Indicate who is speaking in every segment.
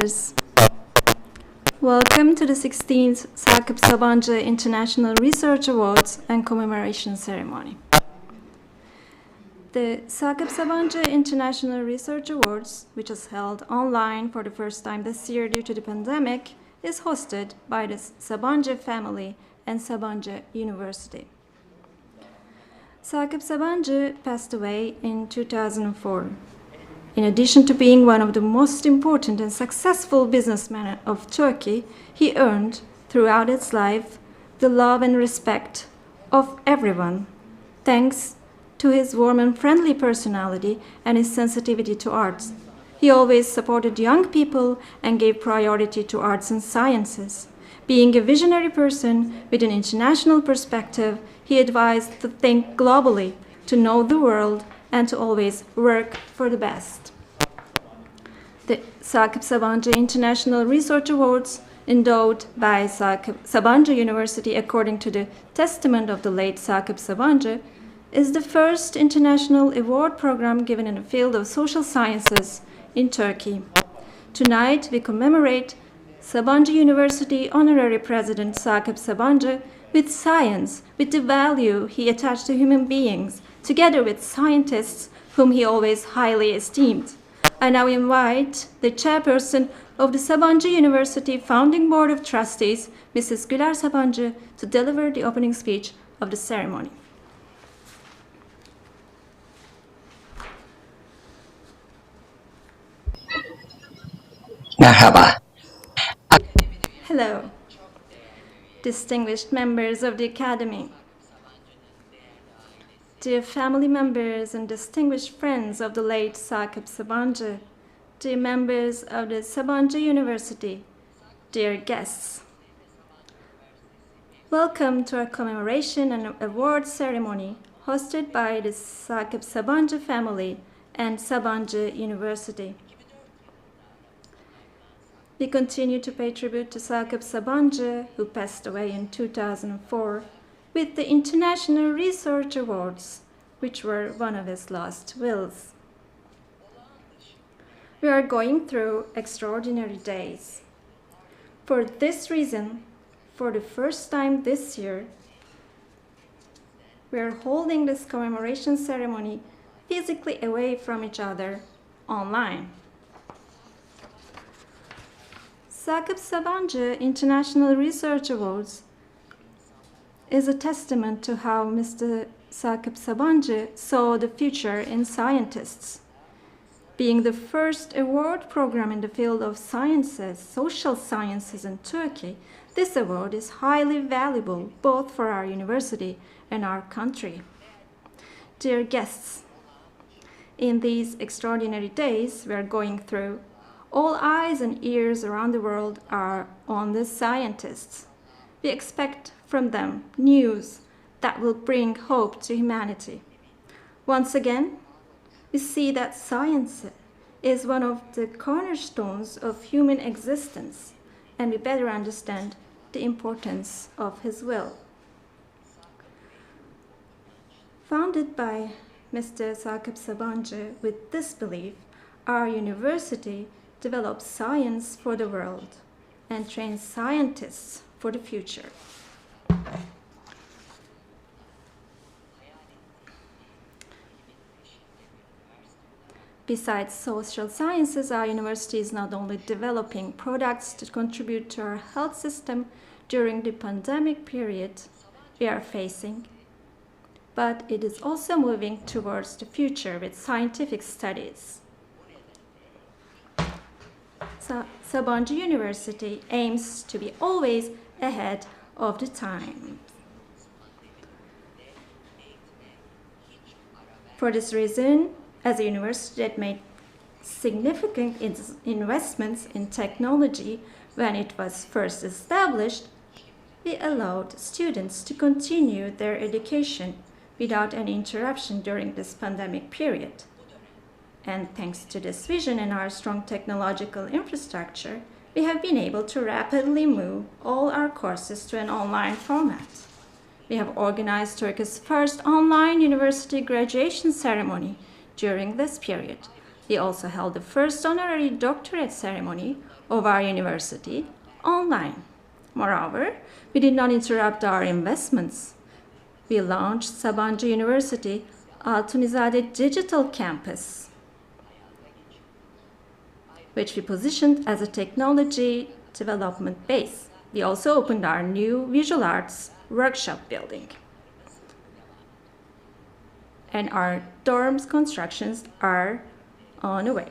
Speaker 1: members. Welcome to the 16th Sakıp Sabancı International Research Awards and Commemoration Ceremony. The Sakıp Sabancı International Research Awards, which is held online for the first time this year due to the pandemic, is hosted by the Sabancı family and Sabancı University. Sakıp Sabancı passed away in 2004. In addition to being one of the most important and successful businessmen of Turkey, he earned, throughout his life, the love and respect of everyone, thanks to his warm and friendly personality and his sensitivity to arts. He always supported young people and gave priority to arts and sciences. Being a visionary person with an international perspective, he advised to think globally, to know the world, and to always work for the best. The Sakıp Sabancı International Research Awards, endowed by Sabancı University according to the testament of the late Sakıp Sabancı, is the first international award program given in the field of social sciences in Turkey. Tonight we commemorate Sabancı University Honorary President Sakıp Sabancı with science, with the value he attached to human beings, together with scientists whom he always highly esteemed. I now invite the chairperson of the Sabancı University Founding Board of Trustees, Mrs. Güler Sabancı, to deliver the opening speech of the ceremony.
Speaker 2: Merhaba.
Speaker 1: Hello, distinguished members of the Academy, dear family members and distinguished friends of the late Sakıp Sabancı, dear members of the Sabancı University, dear guests. Welcome to our commemoration and award ceremony hosted by the Sakıp Sabancı family and Sabancı University. We continue to pay tribute to Sakıp Sabancı, who passed away in 2004, with the International Research Awards, which were one of his last wills. We are going through extraordinary days. For this reason, for the first time this year, we are holding this commemoration ceremony physically away from each other online. Sakıp Sabancı International Research Awards is a testament to how Mr. Sakıp Sabancı saw the future in scientists. Being the first award program in the field of sciences, social sciences in Turkey, this award is highly valuable both for our university and our country. Dear guests, in these extraordinary days we are going through, all eyes and ears around the world are on the scientists. We expect from them news that will bring hope to humanity. Once again, we see that science is one of the cornerstones of human existence, and we better understand the importance of his will. Founded by Mr. Sakıp Sabancı with this belief, our university develops science for the world and trains scientists for the future. Besides social sciences, our university is not only developing products to contribute to our health system during the pandemic period we are facing, but it is also moving towards the future with scientific studies. Sabancı University aims to be always ahead of the time. For this reason, as a university that made significant investments in technology when it was first established, we allowed students to continue their education without any interruption during this pandemic period. And thanks to this vision and our strong technological infrastructure, we have been able to rapidly move all our courses to an online format. We have organized Turkey's first online university graduation ceremony during this period, We also held the first honorary doctorate ceremony of our university online. Moreover, we did not interrupt our investments. We launched Sabancı University Altunizade Digital Campus, which we positioned as a technology development base. We also opened our new visual arts workshop building. And our dorms constructions are on the way.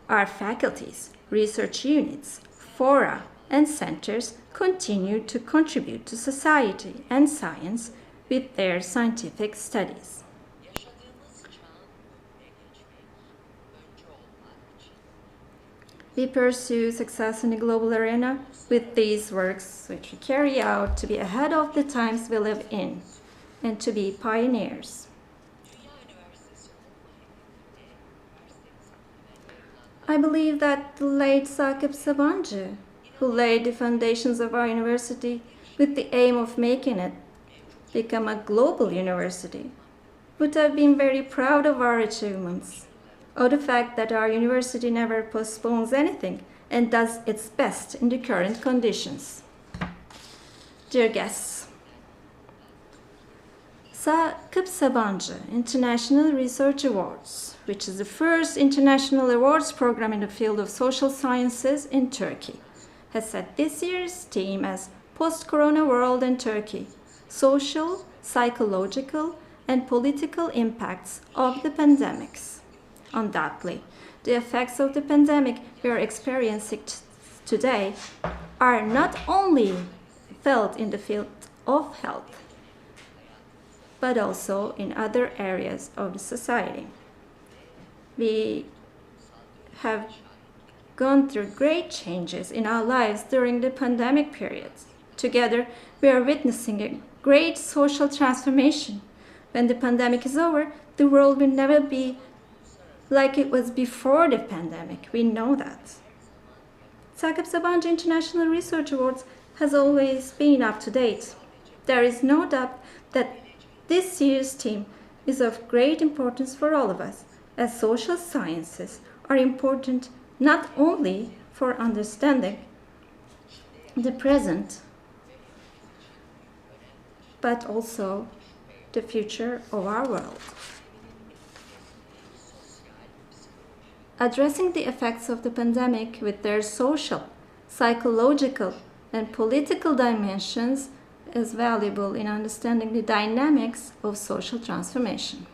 Speaker 1: Our faculties, research units, fora, and centers continue to contribute to society and science with their scientific studies. We pursue success in the global arena with these works, which we carry out to be ahead of the times we live in and to be pioneers. I believe that the late Sakıp Sabancı, who laid the foundations of our university with the aim of making it become a global university, would have been very proud of our achievements, or the fact that our university never postpones anything and does its best in the current conditions. Dear guests, Sakıp Sabancı International Research Awards, which is the first international awards program in the field of social sciences in Turkey, has set this year's theme as Post-Corona World in Turkey, Social, Psychological, and Political Impacts of the Pandemics. Undoubtedly, the effects of the pandemic we are experiencing today are not only felt in the field of health, but also in other areas of the society. We have gone through great changes in our lives during the pandemic period. Together, we are witnessing a great social transformation. When the pandemic is over, the world will never be like it was before the pandemic. We know that. Sakıp Sabancı International Research Awards has always been up to date. There is no doubt that this year's theme is of great importance for all of us, as social sciences are important not only for understanding the present, but also the future of our world. Addressing the effects of the pandemic with their social, psychological, and political dimensions is valuable in understanding the dynamics of social transformation.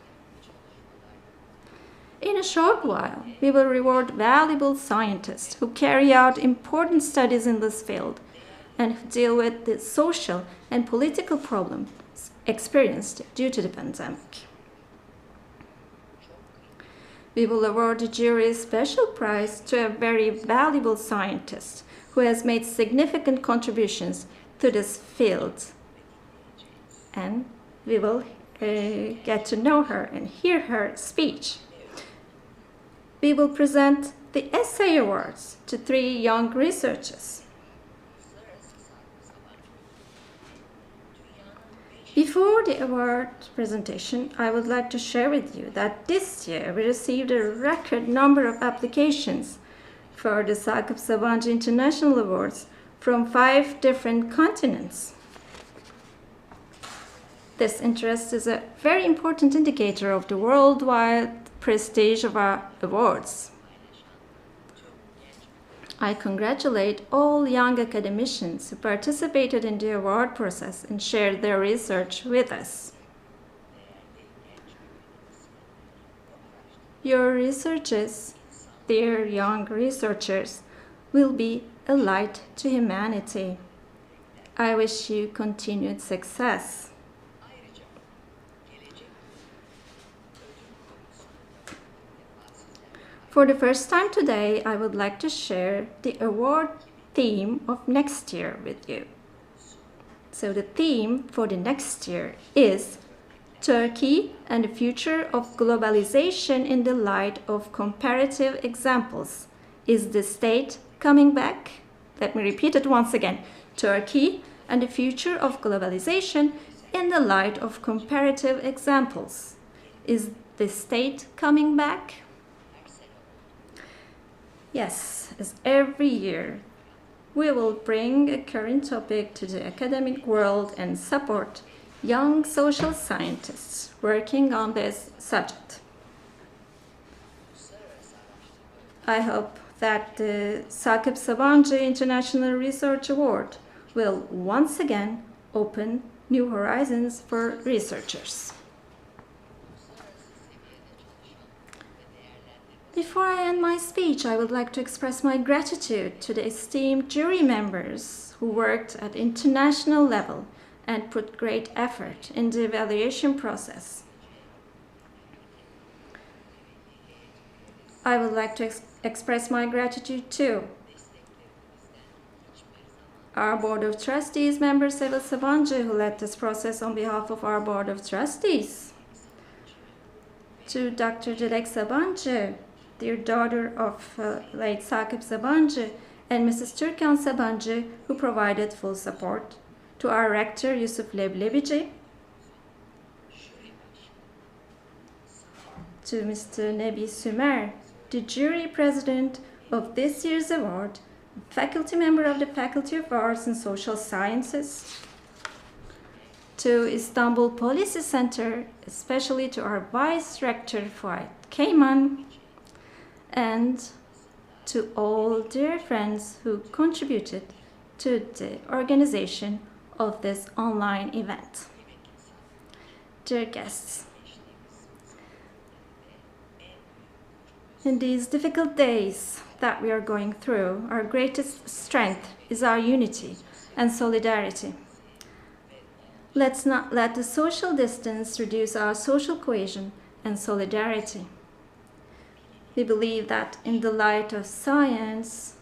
Speaker 1: In a short while, we will reward valuable scientists who carry out important studies in this field and who deal with the social and political problems experienced due to the pandemic. We will award the jury's special prize to a very valuable scientist who has made significant contributions to this field. And we will get to know her and hear her speech. We will present the essay awards to 3 young researchers. Before the award presentation, I would like to share with you that this year we received a record number of applications for the Sakıp Sabancı International Awards from 5 different continents. This interest is a very important indicator of the worldwide prestige of our awards. I congratulate all young academicians who participated in the award process and shared their research with us. Your researches, dear young researchers, will be a light to humanity. I wish you continued success. For the first time today, I would like to share the award theme of next year with you. So the theme for the next year is Turkey and the Future of Globalization in the Light of Comparative Examples. Is the state coming back? Let me repeat it once again. Turkey and the Future of Globalization in the Light of Comparative Examples. Is the state coming back? Yes, as every year, we will bring a current topic to the academic world and support young social scientists working on this subject. I hope that the Sakıp Sabancı International Research Award will once again open new horizons for researchers. Before I end my speech, I would like to express my gratitude to the esteemed jury members who worked at international level and put great effort in the evaluation process. I would like to express my gratitude to our Board of Trustees member Sevil Sabancı, who led this process on behalf of our Board of Trustees, to Dr. Dilek Sabancı, dear daughter of late Sakıp Sabancı, and Mrs. Türkan Sabancı, who provided full support, to our rector Yusuf Leblebici, to Mr. Nebi Sümer, the jury president of this year's award, faculty member of the Faculty of Arts and Social Sciences, to Istanbul Policy Center, especially to our vice rector Fuat Keyman, and to all dear friends who contributed to the organization of this online event. Dear guests, in these difficult days that we are going through, our greatest strength is our unity and solidarity. Let's not let the social distance reduce our social cohesion and solidarity. We believe that in the light of science,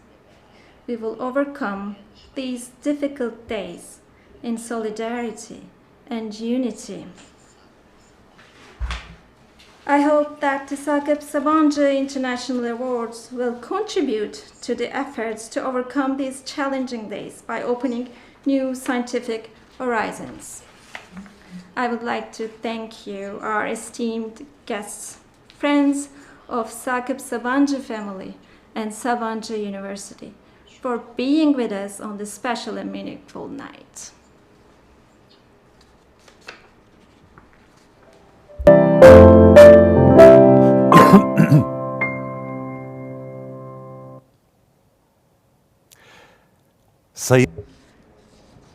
Speaker 1: we will overcome these difficult days in solidarity and unity. I hope that the Sakıp Sabancı International Awards will contribute to the efforts to overcome these challenging days by opening new scientific horizons. I would like to thank you, our esteemed guests, friends of Sakıp Sabancı family and Sabancı University, for being with us on this special and meaningful night.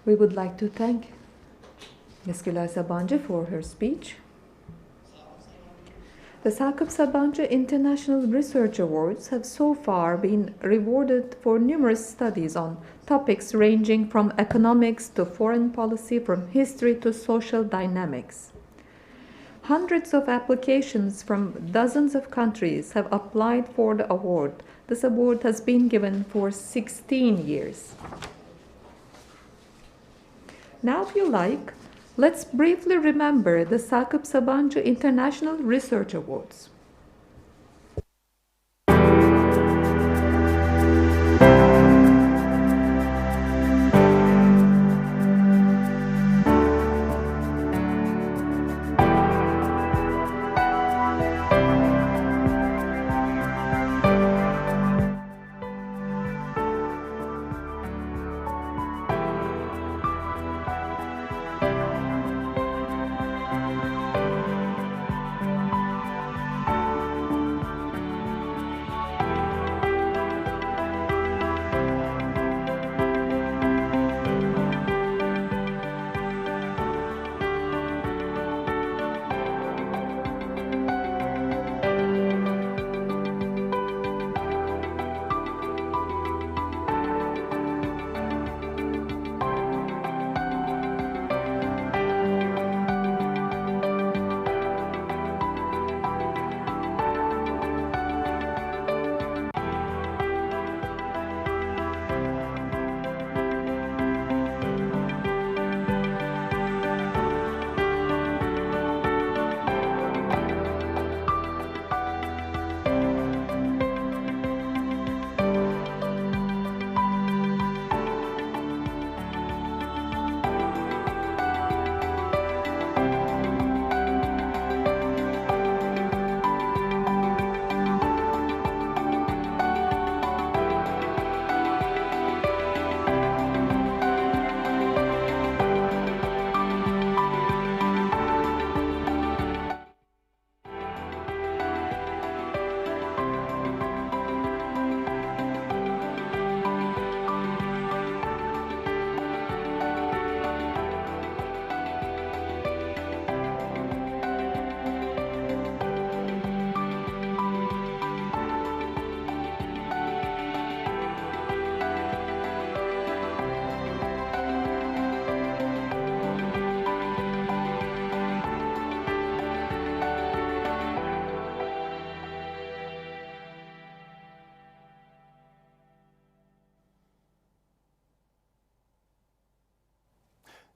Speaker 2: We would like to thank Ms. Gülay Sabancı for her speech. The Sakıp Sabancı International Research Awards have so far been rewarded for numerous studies on topics ranging from economics to foreign policy, from history to social dynamics. Hundreds of applications from dozens of countries have applied for the award. This award has been given for 16 years. Now, if you like, let's briefly remember the Sakıp Sabancı International Research Awards.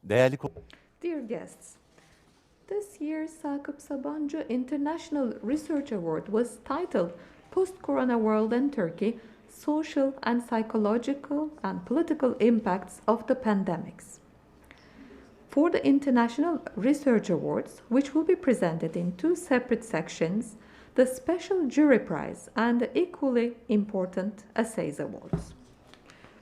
Speaker 3: Değerli
Speaker 2: Dear guests, this year's Sakıp Sabancı International Research Award was titled Post-Corona World and Turkey: Social and Psychological and Political Impacts of the Pandemics. For the International Research Awards, which will be presented in two separate sections, the Special Jury Prize and the equally important Essays Awards.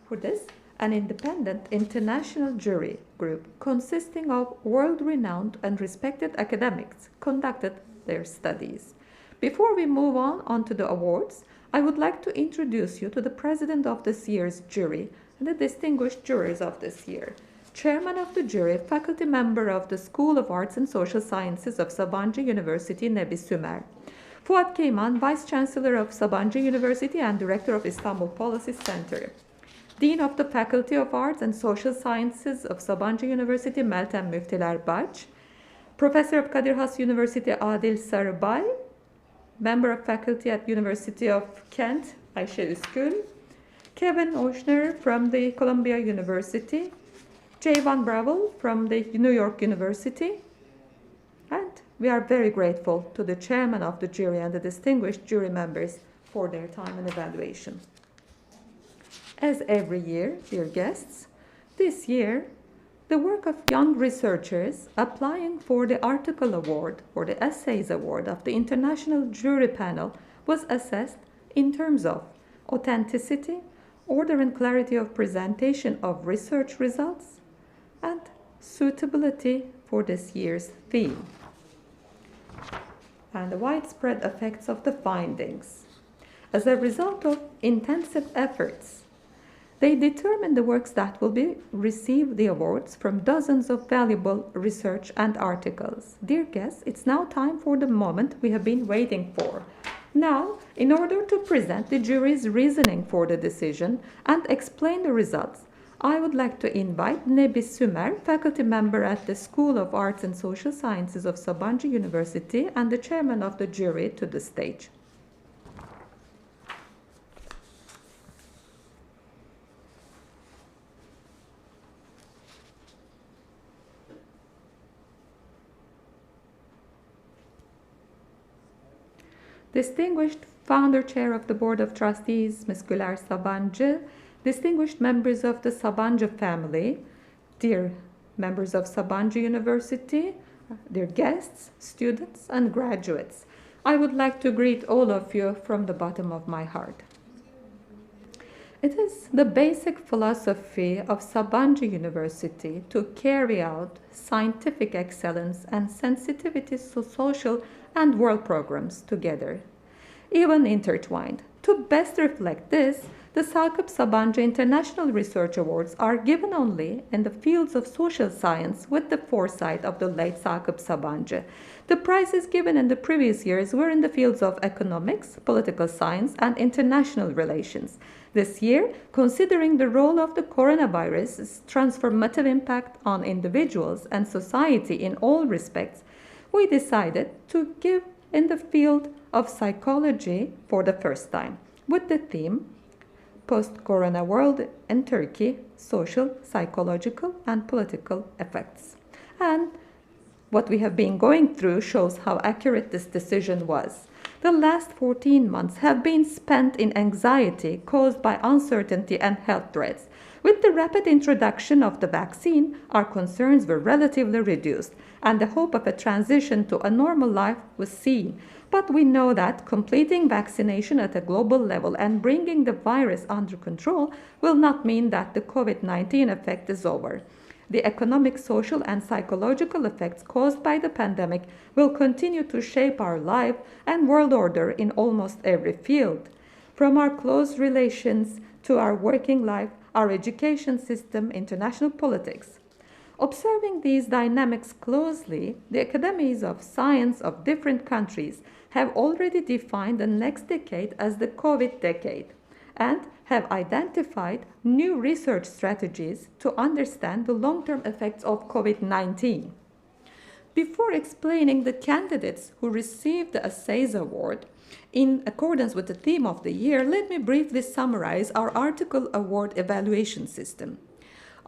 Speaker 2: For this, an independent international jury group consisting of world-renowned and respected academics conducted their studies. Before we move on to the awards, I would like to introduce you to the president of this year's jury and the distinguished jurors of this year. Chairman of the jury, faculty member of the School of Arts and Social Sciences of Sabancı University, Nebi Sümer. Fuat Keyman, Vice Chancellor of Sabancı University and Director of Istanbul Policy Center. Dean of the Faculty of Arts and Social Sciences of Sabancı University, Meltem Müftiler Baç. Professor of Kadir Has University, Adil Sarıbay. Member of Faculty at University of Kent, Ayşe Üskül. Kevin Oshner from the Columbia University. Jayvan Bravel from the New York University. And we are very grateful to the chairman of the jury and the distinguished jury members for their time and evaluation. As every year, dear guests, this year, the work of young researchers applying for the Article Award or the Essays Award of the International Jury Panel was assessed in terms of authenticity, order and clarity of presentation of research results, and suitability for this year's theme, and the widespread effects of the findings. As a result of intensive efforts, they determine the works that will receive the awards from dozens of valuable research and articles. Dear guests, it's now time for the moment we have been waiting for. Now, in order to present the jury's reasoning for the decision and explain the results, I would like to invite Nebi Sümer, faculty member at the School of Arts and Social Sciences of Sabancı University and the chairman of the jury, to the stage. Distinguished founder chair of the Board of Trustees, Ms. Güler Sabancı, distinguished members of the Sabancı family, dear members of Sabancı University, dear guests, students, and graduates, I would like to greet all of you from the bottom of my heart. It is the basic philosophy of Sabancı University to carry out scientific excellence and sensitivity to social and world programs together, even intertwined. To best reflect this, the Sakıp Sabancı International Research Awards are given only in the fields of social science with the foresight of the late Sakıp Sabancı. The prizes given in the previous years were in the fields of economics, political science, and international relations. This year, considering the role of the coronavirus's transformative impact on individuals and society in all respects, we decided to give in the field of psychology for the first time, with the theme Post-Corona World and Turkey: Social, Psychological, and Political Effects. And what we have been going through shows how accurate this decision was. The last 14 months have been spent in anxiety caused by uncertainty and health threats. With the rapid introduction of the vaccine, our concerns were relatively reduced, and the hope of a transition to a normal life was seen. But we know that completing vaccination at a global level and bringing the virus under control will not mean that the COVID-19 effect is over. The economic, social, and psychological effects caused by the pandemic will continue to shape our life and world order in almost every field. From our close relations to our working life, our education system, international politics. Observing these dynamics closely, the academies of science of different countries have already defined the next decade as the COVID decade and have identified new research strategies to understand the long-term effects of COVID-19. Before explaining the candidates who received the Essays Award, in accordance with the theme of the year, let me briefly summarize our Article Award evaluation system.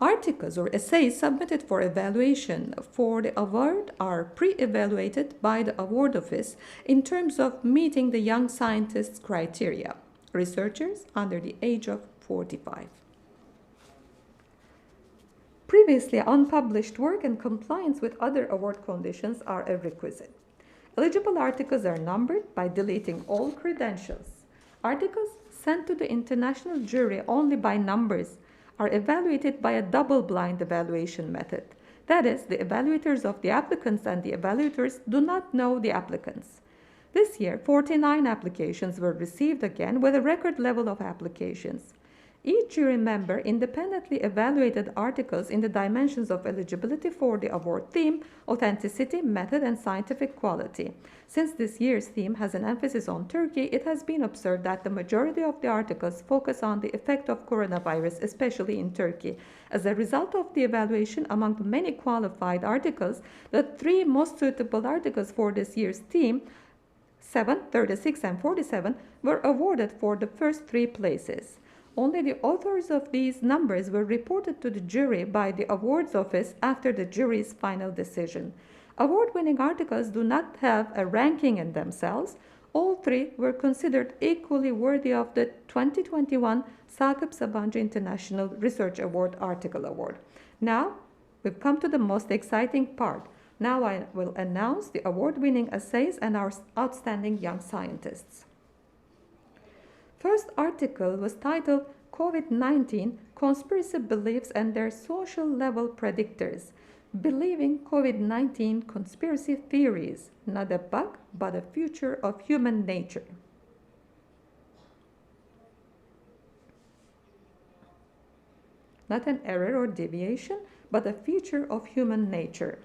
Speaker 2: Articles or essays submitted for evaluation for the award are pre-evaluated by the award office in terms of meeting the young scientists criteria, researchers under the age of 45. Previously unpublished work and compliance with other award conditions are a requisite. Eligible articles are numbered by deleting all credentials. Articles sent to the international jury only by numbers are evaluated by a double-blind evaluation method. That is, the evaluators of the applicants and the evaluators do not know the applicants. This year, 49 applications were received again with a record level of applications. Each jury member independently evaluated articles in the dimensions of eligibility for the award theme, authenticity, method, and scientific quality. Since this year's theme has an emphasis on Turkey, it has been observed that the majority of the articles focus on the effect of coronavirus, especially in Turkey. As a result of the evaluation among the many qualified articles, the three most suitable articles for this year's theme, 7, 36, and 47, were awarded for the first three places. Only the authors of these numbers were reported to the jury by the awards office after the jury's final decision. Award-winning articles do not have a ranking in themselves. All three were considered equally worthy of the 2021 Sakıp Sabancı International Research Award Article Award. Now, we've come to the most exciting part. Now I will announce the award-winning essays and our outstanding young scientists. First article was titled COVID-19 Conspiracy Beliefs and Their Social Level Predictors. Believing COVID-19 Conspiracy Theories, not a bug, but a future of human nature. Not an error or deviation, but a feature of human nature.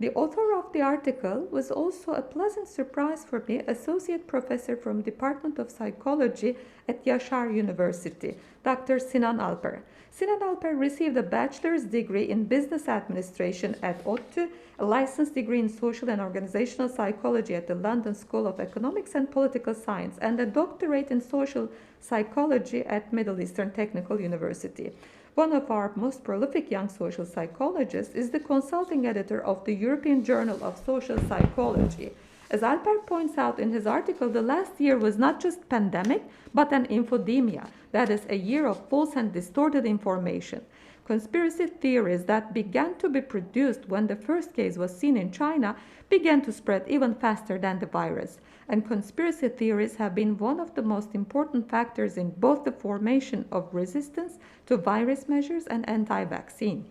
Speaker 2: The author of the article was also a pleasant surprise for me, associate professor from Department of Psychology at Yaşar University, Dr. Sinan Alper. Sinan Alper received a bachelor's degree in business administration at ODTÜ, a licensed degree in social and organizational psychology at the London School of Economics and Political Science, and a doctorate in social psychology at Middle Eastern Technical University. One of our most prolific young social psychologists is the consulting editor of the European Journal of Social Psychology. As Alper points out in his article, the last year was not just pandemic, but an infodemia, that is, a year of false and distorted information. Conspiracy theories that began to be produced when the first case was seen in China began to spread even faster than the virus. And conspiracy theories have been one of the most important factors in both the formation of resistance to virus measures and anti-vaccine.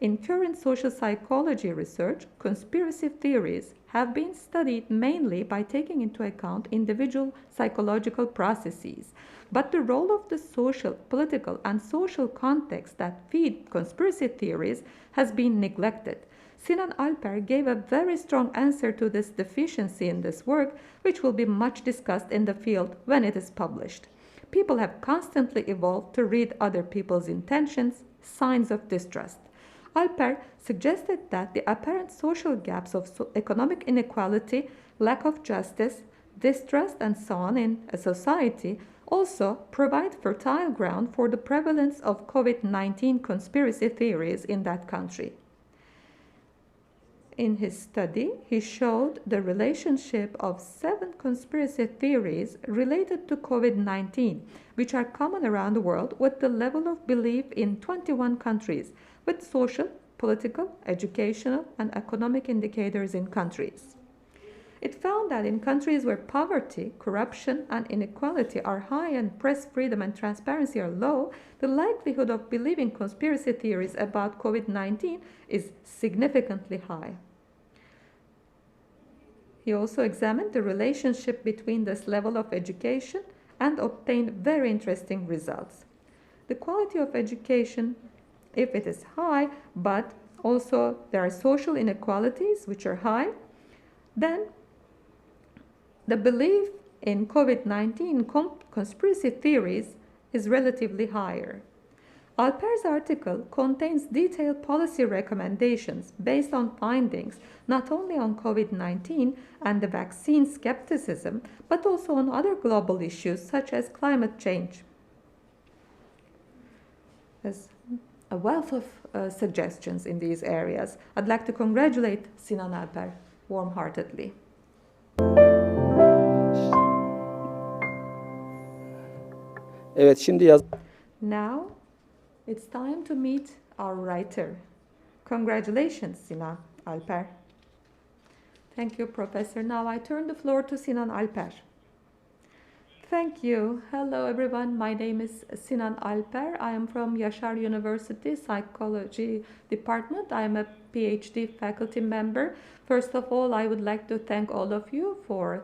Speaker 2: In current social psychology research, conspiracy theories have been studied mainly by taking into account individual psychological processes. But the role of the social, political, and social context that feed conspiracy theories has been neglected. Sinan Alper gave a very strong answer to this deficiency in this work, which will be much discussed in the field when it is published. People have constantly evolved to read other people's intentions, signs of distrust. Alper suggested that the apparent social gaps of economic inequality, lack of justice, distrust, and so on in a society also provide fertile ground for the prevalence of COVID-19 conspiracy theories in that country. In his study, he showed the relationship of 7 conspiracy theories related to COVID-19, which are common around the world, with the level of belief in 21 countries, with social, political, educational, and economic indicators in countries. It found that in countries where poverty, corruption, and inequality are high and press freedom and transparency are low, the likelihood of believing conspiracy theories about COVID-19 is significantly high. He also examined the relationship between this level of education and obtained very interesting results. The quality of education, if it is high, but also there are social inequalities which are high, then the belief in COVID-19 conspiracy theories is relatively higher. Alper's article contains detailed policy recommendations based on findings not only on COVID-19 and the vaccine skepticism, but also on other global issues such as climate change. As a wealth of suggestions in these areas. I'd like to congratulate Sinan Alper warm-heartedly.
Speaker 3: Evet, şimdi yaz.
Speaker 2: Now it's time to meet our writer. Congratulations, Sinan Alper. Thank you, Professor. Now I turn the floor to Sinan Alper. Thank you. Hello, everyone. My name is Sinan Alper. I am from Yaşar University Psychology Department. I am a PhD faculty member. First of all, I would like to thank all of you for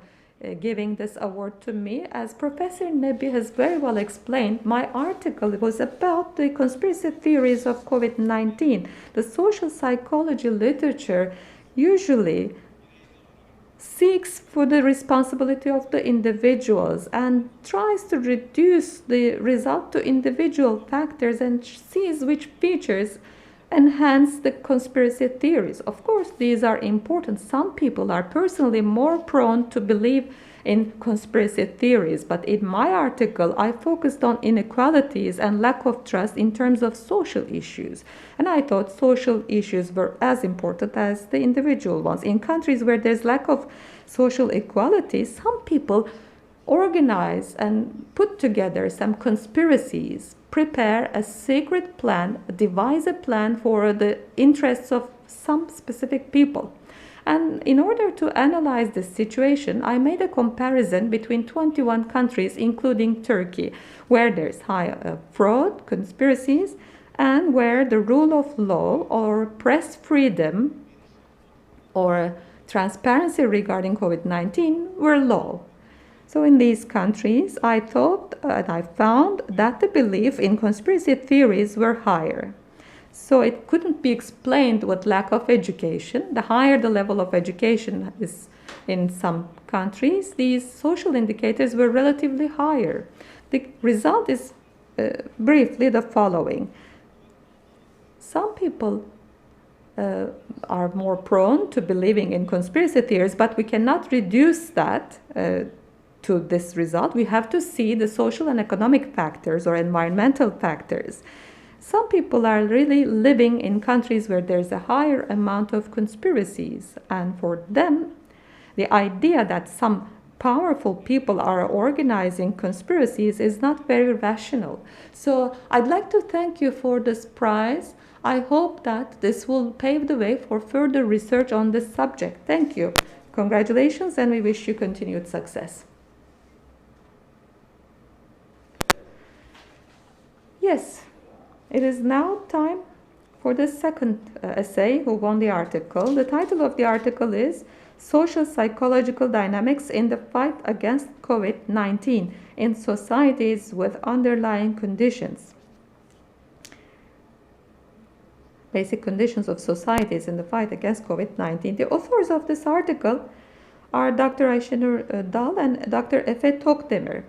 Speaker 2: giving this award to me. As Professor Nebi has very well explained, my article was about the conspiracy theories of COVID-19. The social psychology literature usually seeks for the responsibility of the individuals and tries to reduce the result to individual factors and sees which features enhance the conspiracy theories. Of course, these are important. Some people are personally more prone to believe in conspiracy theories, but in my article, I focused on inequalities and lack of trust in terms of social issues. And I thought social issues were as important as the individual ones. In countries where there's lack of social equality, some people organize and put together some conspiracies, prepare a secret plan, devise a plan for the interests of some specific people. And in order to analyze this situation, I made a comparison between 21 countries, including Turkey, where there's high fraud, conspiracies, and where the rule of law or press freedom or transparency regarding COVID-19 were low. So in these countries, I thought and I found that the belief in conspiracy theories were higher. So it couldn't be explained with lack of education. The higher the level of education is in some countries, these social indicators were relatively higher. The result is briefly the following. Some people are more prone to believing in conspiracy theories, but we cannot reduce that to this result. We have to see the social and economic factors or environmental factors. Some people are really living in countries where there's a higher amount of conspiracies, and for them, the idea that some powerful people are organizing conspiracies is not very rational. So I'd like to thank you for this prize. I hope that this will pave the way for further research on this subject. Thank you. Congratulations, and we wish you continued success. Yes. It is now time for the second essay who won the article. The title of the article is Social Psychological Dynamics in the Fight Against COVID-19 in Societies with Underlying Conditions. Basic conditions of societies in the fight against COVID-19. The authors of this article are Dr. Ayşenur Dal and Dr. Efe Tokdemir.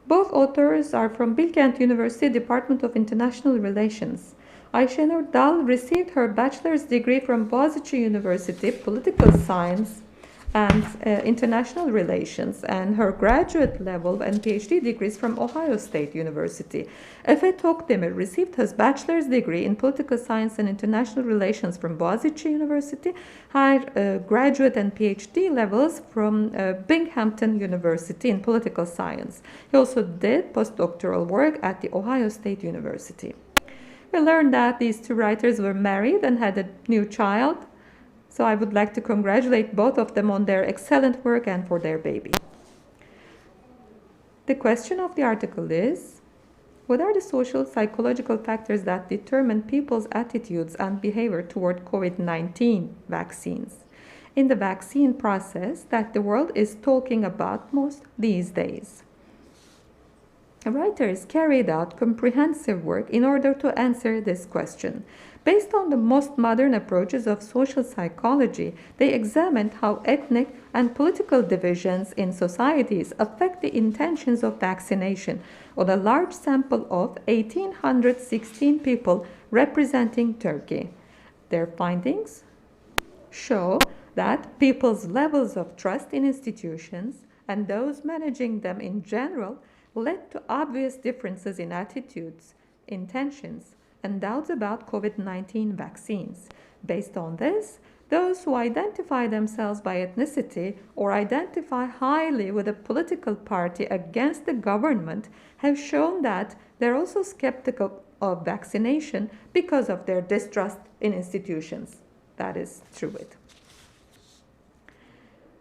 Speaker 2: Both authors are from Bilkent University Department of International Relations. Ayşenur Dal received her bachelor's degree from Boğaziçi University, Political Science and International Relations, and her graduate level and PhD degrees from Ohio State University. Efe Tokdemir received his bachelor's degree in Political Science and International Relations from Boğaziçi University, her graduate and PhD levels from Binghamton University in Political Science. He also did postdoctoral work at the Ohio State University. We learned that these two writers were married and had a new child. So I would like to congratulate both of them on their excellent work and for their baby. The question of the article is, what are the social psychological factors that determine people's attitudes and behavior toward COVID-19 vaccines in the vaccine process that the world is talking about most these days? Writers carried out comprehensive work in order to answer this question. Based on the most modern approaches of social psychology, they examined how ethnic and political divisions in societies affect the intentions of vaccination on a large sample of 1,816 people representing Turkey. Their findings show that people's levels of trust in institutions and those managing them in general led to obvious differences in attitudes, intentions, and doubts about COVID-19 vaccines. Based on this, those who identify themselves by ethnicity or identify highly with a political party against the government have shown that they're also skeptical of vaccination because of their distrust in institutions. That is true.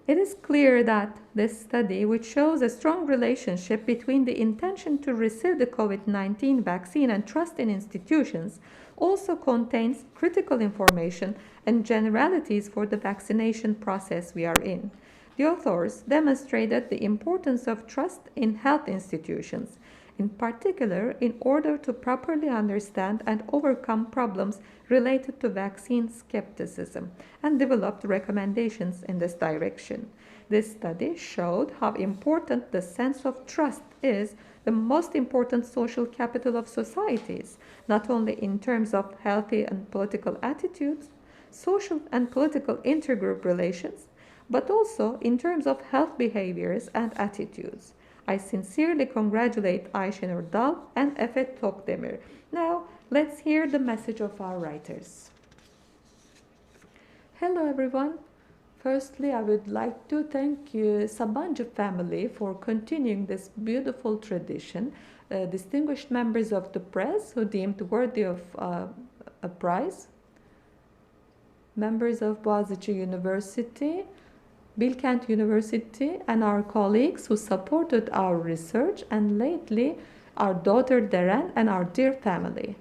Speaker 2: It is clear that this study, which shows a strong relationship between the intention to receive the COVID-19 vaccine and trust in institutions, also contains critical information and generalities for the vaccination process we are in. The authors demonstrated the importance of trust in health institutions, in particular in order to properly understand and overcome problems related to vaccine skepticism, and developed recommendations in this direction. This study showed how important the sense of trust is, the most important social capital of societies, not only in terms of healthy and political attitudes, social and political intergroup relations, but also in terms of health behaviors and attitudes. I sincerely congratulate Ayşe Nurdal and Efe Tokdemir. Now, let's hear the message of our writers. Hello, everyone. Firstly, I would like to thank you, Sabancı family, for continuing this beautiful tradition. Distinguished members of the press who deemed worthy of a prize, members of Boğaziçi University, Bilkent University, and our colleagues who supported our research, and lately our daughter Deren and our dear family.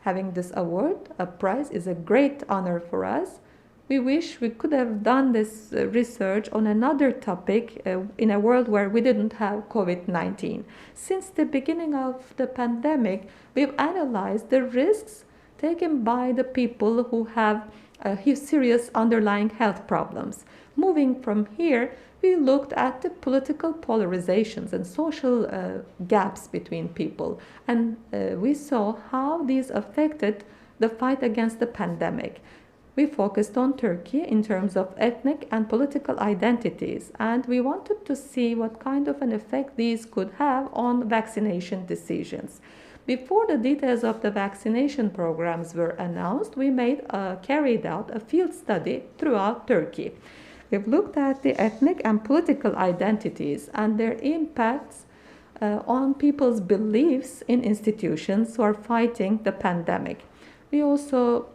Speaker 2: Having this award, a prize, is a great honor for us. We wish we could have done this research on another topic in a world where we didn't have COVID-19. Since the beginning of the pandemic, we've analyzed the risks taken by the people who have serious underlying health problems. Moving from here, we looked at the political polarizations and social gaps between people, and we saw how these affected the fight against the pandemic. We focused on Turkey in terms of ethnic and political identities, and we wanted to see what kind of an effect these could have on vaccination decisions. Before the details of the vaccination programs were announced, we carried out a field study throughout Turkey. We've looked at the ethnic and political identities and their impacts on people's beliefs in institutions who are fighting the pandemic. We also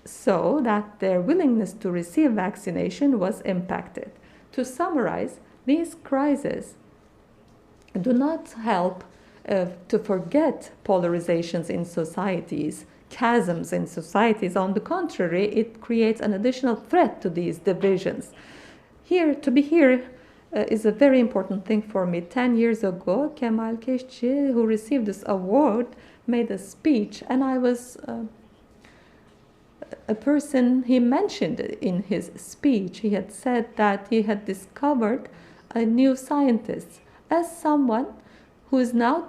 Speaker 2: saw that their willingness to receive vaccination was impacted. To summarize, these crises do not help to forget polarizations in societies, chasms in societies. On the contrary, it creates an additional threat to these divisions. To be here is a very important thing for me. 10 years ago, Kemal Keşçi, who received this award, made a speech, and I was a person he mentioned in his speech. He had said that he had discovered a new scientist. As someone who is now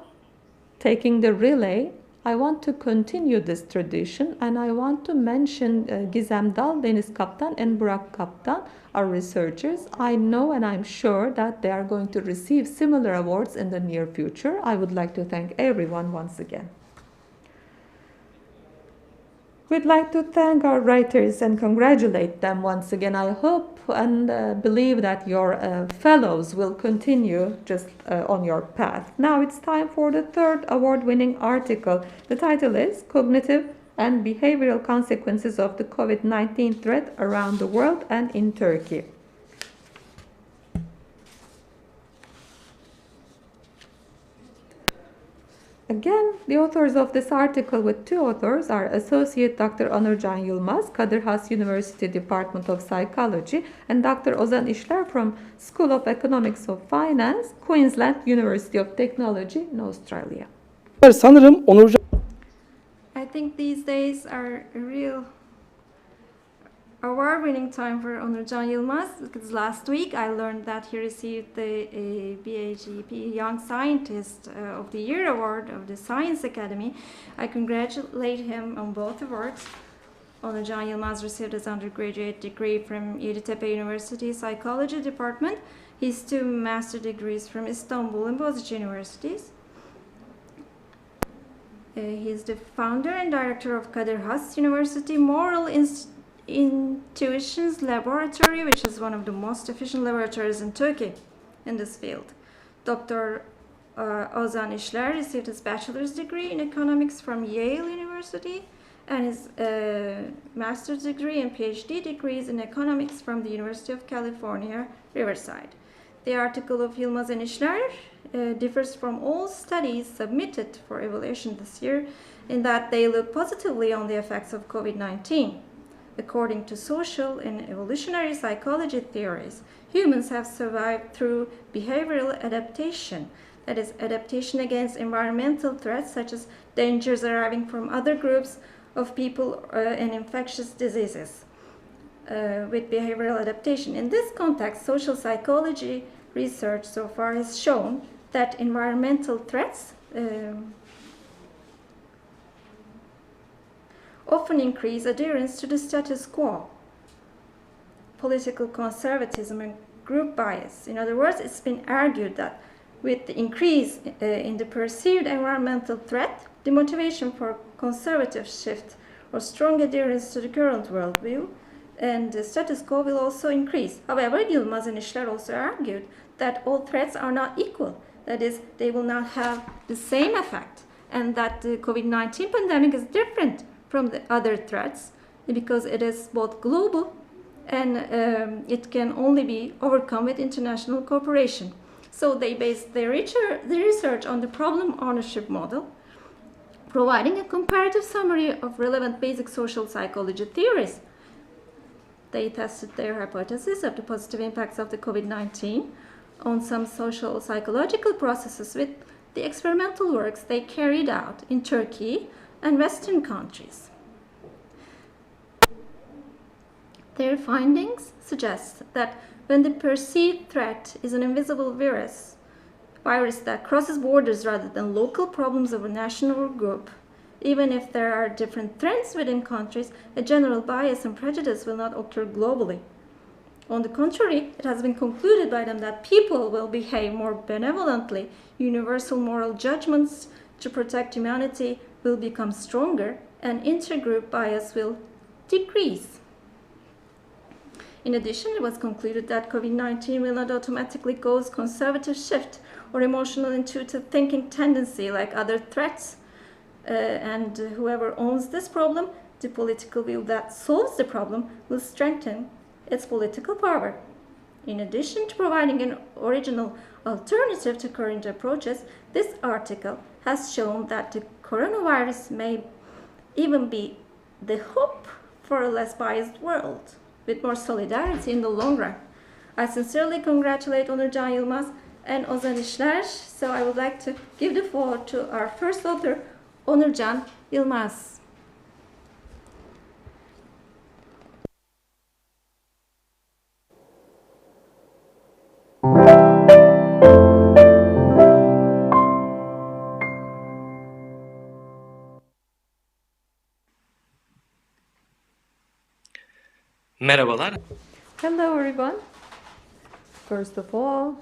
Speaker 2: taking the relay, I want to continue this tradition, and I want to mention Gizem Dal, Deniz Kaptan, and Burak Kaptan, our researchers. I know and I'm sure that they are going to receive similar awards in the near future. I would like to thank everyone once again. We'd like to thank our writers and congratulate them once again. I hope and believe that your fellows will continue just on your path. Now it's time for the third award-winning article. The title is Cognitive and Behavioral Consequences of the COVID-19 Threat Around the World and in Turkey. Again, the authors of this article with two authors are Associate Dr. Onurcan Yılmaz, Kadir Has University Department of Psychology, and Dr. Ozan İşler from School of Economics of Finance, Queensland University of Technology in Australia.
Speaker 3: Sanırım Onurcan
Speaker 1: I think these days are a real award-winning time for Onurcan Yılmaz, because last week I learned that he received the BAGP Young Scientist of the Year award of the Science Academy. I congratulate him on both awards. Onurcan Yılmaz received his undergraduate degree from Yeditepe University Psychology Department, his 2 master degrees from Istanbul and Boğaziçi Universities. He is the founder and director of Kadir Has University Moral Intuitions Laboratory, which is one of the most efficient laboratories in Turkey in this field. Dr. Ozan İşler received his bachelor's degree in economics from Yale University and his master's degree and PhD degrees in economics from the University of California, Riverside. The article of Yılmaz and İşler differs from all studies submitted for evaluation this year in that they look positively on the effects of COVID-19. According to social and evolutionary psychology theories, humans have survived through behavioral adaptation, that is, adaptation against environmental threats such as dangers arriving from other groups of people and infectious diseases. With behavioral adaptation. In this context, social psychology research so far has shown that environmental threats often increase adherence to the status quo, political conservatism, and group bias. In other words, it's been argued that with the increase in the perceived environmental threat, the motivation for conservative shift or strong adherence to the current worldview and the status quo will also increase. However, Yılmaz and İşler also argued that all threats are not equal. That is, they will not have the same effect, and that the COVID-19 pandemic is different from the other threats because it is both global and it can only be overcome with international cooperation. So they based their research on the problem ownership model, providing a comparative summary of relevant basic social psychology theories. They tested their hypothesis of the positive impacts of the COVID-19 on some social psychological processes with the experimental works they carried out in Turkey and Western countries. Their findings suggest that when the perceived threat is an invisible virus that crosses borders rather than local problems of a national or group, even if there are different trends within countries, a general bias and prejudice will not occur globally. On the contrary, it has been concluded by them that people will behave more benevolently, universal moral judgments to protect humanity will become stronger, and intergroup bias will decrease. In addition, it was concluded that COVID-19 will not automatically cause conservative shift or emotional intuitive thinking tendency like other threats, and whoever owns this problem, the political view that solves the problem, will strengthen its political power. In addition to providing an original alternative to current approaches, this article has shown that the coronavirus may even be the hope for a less biased world, with more solidarity in the long run. I sincerely congratulate Onurcan Yılmaz and Ozan İşler, so I would like to give the floor to our first author, Onurcan Yılmaz.
Speaker 4: Merhabalar.
Speaker 2: Hello, everyone. First of all,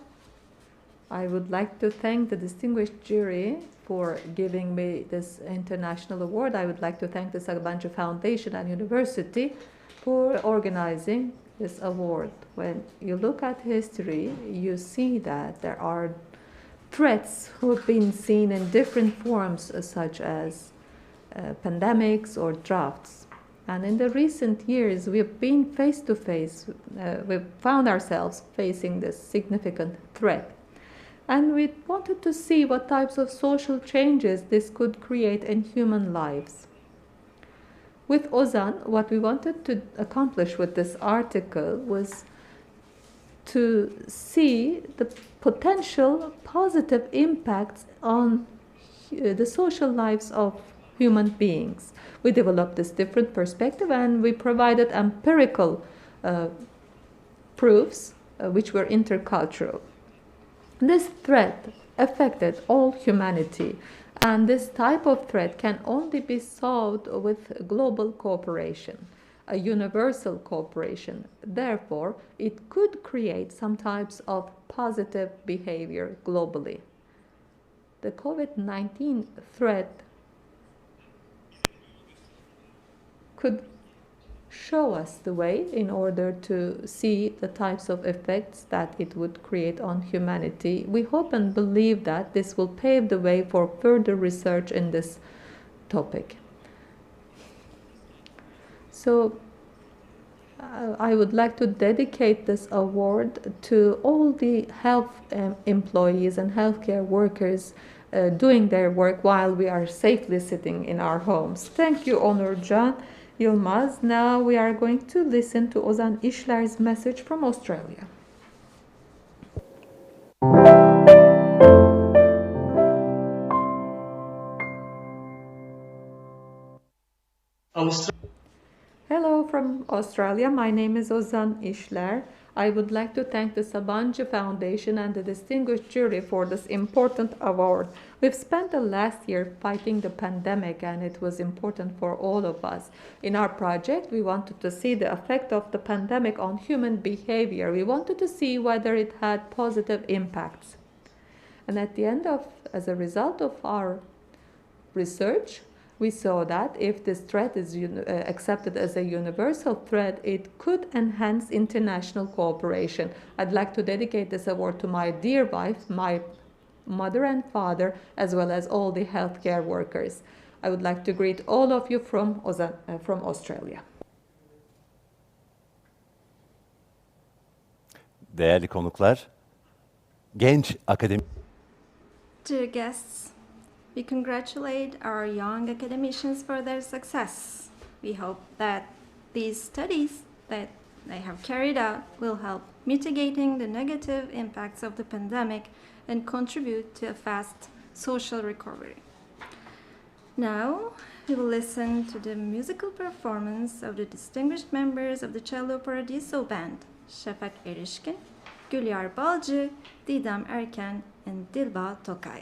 Speaker 2: I would like to thank the distinguished jury for giving me this international award. I would like to thank the Sabancı Foundation and University for organizing this award. When you look at history, you see that there are threats who have been seen in different forms, such as pandemics or droughts. And in the recent years, we've been face to face, we've found ourselves facing this significant threat. And we wanted to see what types of social changes this could create in human lives. With Ozan, what we wanted to accomplish with this article was to see the potential positive impacts on the social lives of human beings. We developed this different perspective and we provided empirical proofs which were intercultural. This threat affected all humanity, and this type of threat can only be solved with global cooperation, a universal cooperation. Therefore, it could create some types of positive behavior globally. The COVID-19 threat could show us the way in order to see the types of effects that it would create on humanity. We hope and believe that this will pave the way for further research in this topic. So I would like to dedicate this award to all the health employees and healthcare workers doing their work while we are safely sitting in our homes. Thank you, Onurcan Yılmaz. Now we are going to listen to Ozan İşler's message from Australia. Hello from Australia. My name is Ozan İşler. I would like to thank the Sabancı Foundation and the distinguished jury for this important award. We've spent the last year fighting the pandemic, and it was important for all of us. In our project, we wanted to see the effect of the pandemic on human behavior. We wanted to see whether it had positive impacts. And at the end as a result of our research, we saw that if this threat is accepted as a universal threat, it could enhance international cooperation. I'd like to dedicate this award to my dear wife, my mother and father, as well as all the healthcare workers. I would like to greet all of you from Australia.
Speaker 4: Değerli konuklar, genç akademi...
Speaker 1: Dear guests, we congratulate our young academicians for their success. We hope that these studies that they have carried out will help mitigating the negative impacts of the pandemic and contribute to a fast social recovery. Now, we will listen to the musical performance of the distinguished members of the Cello Paradiso Band, Şafak Erişkin, Gülyar Balcı, Didem Erken, and Dilba Tokay.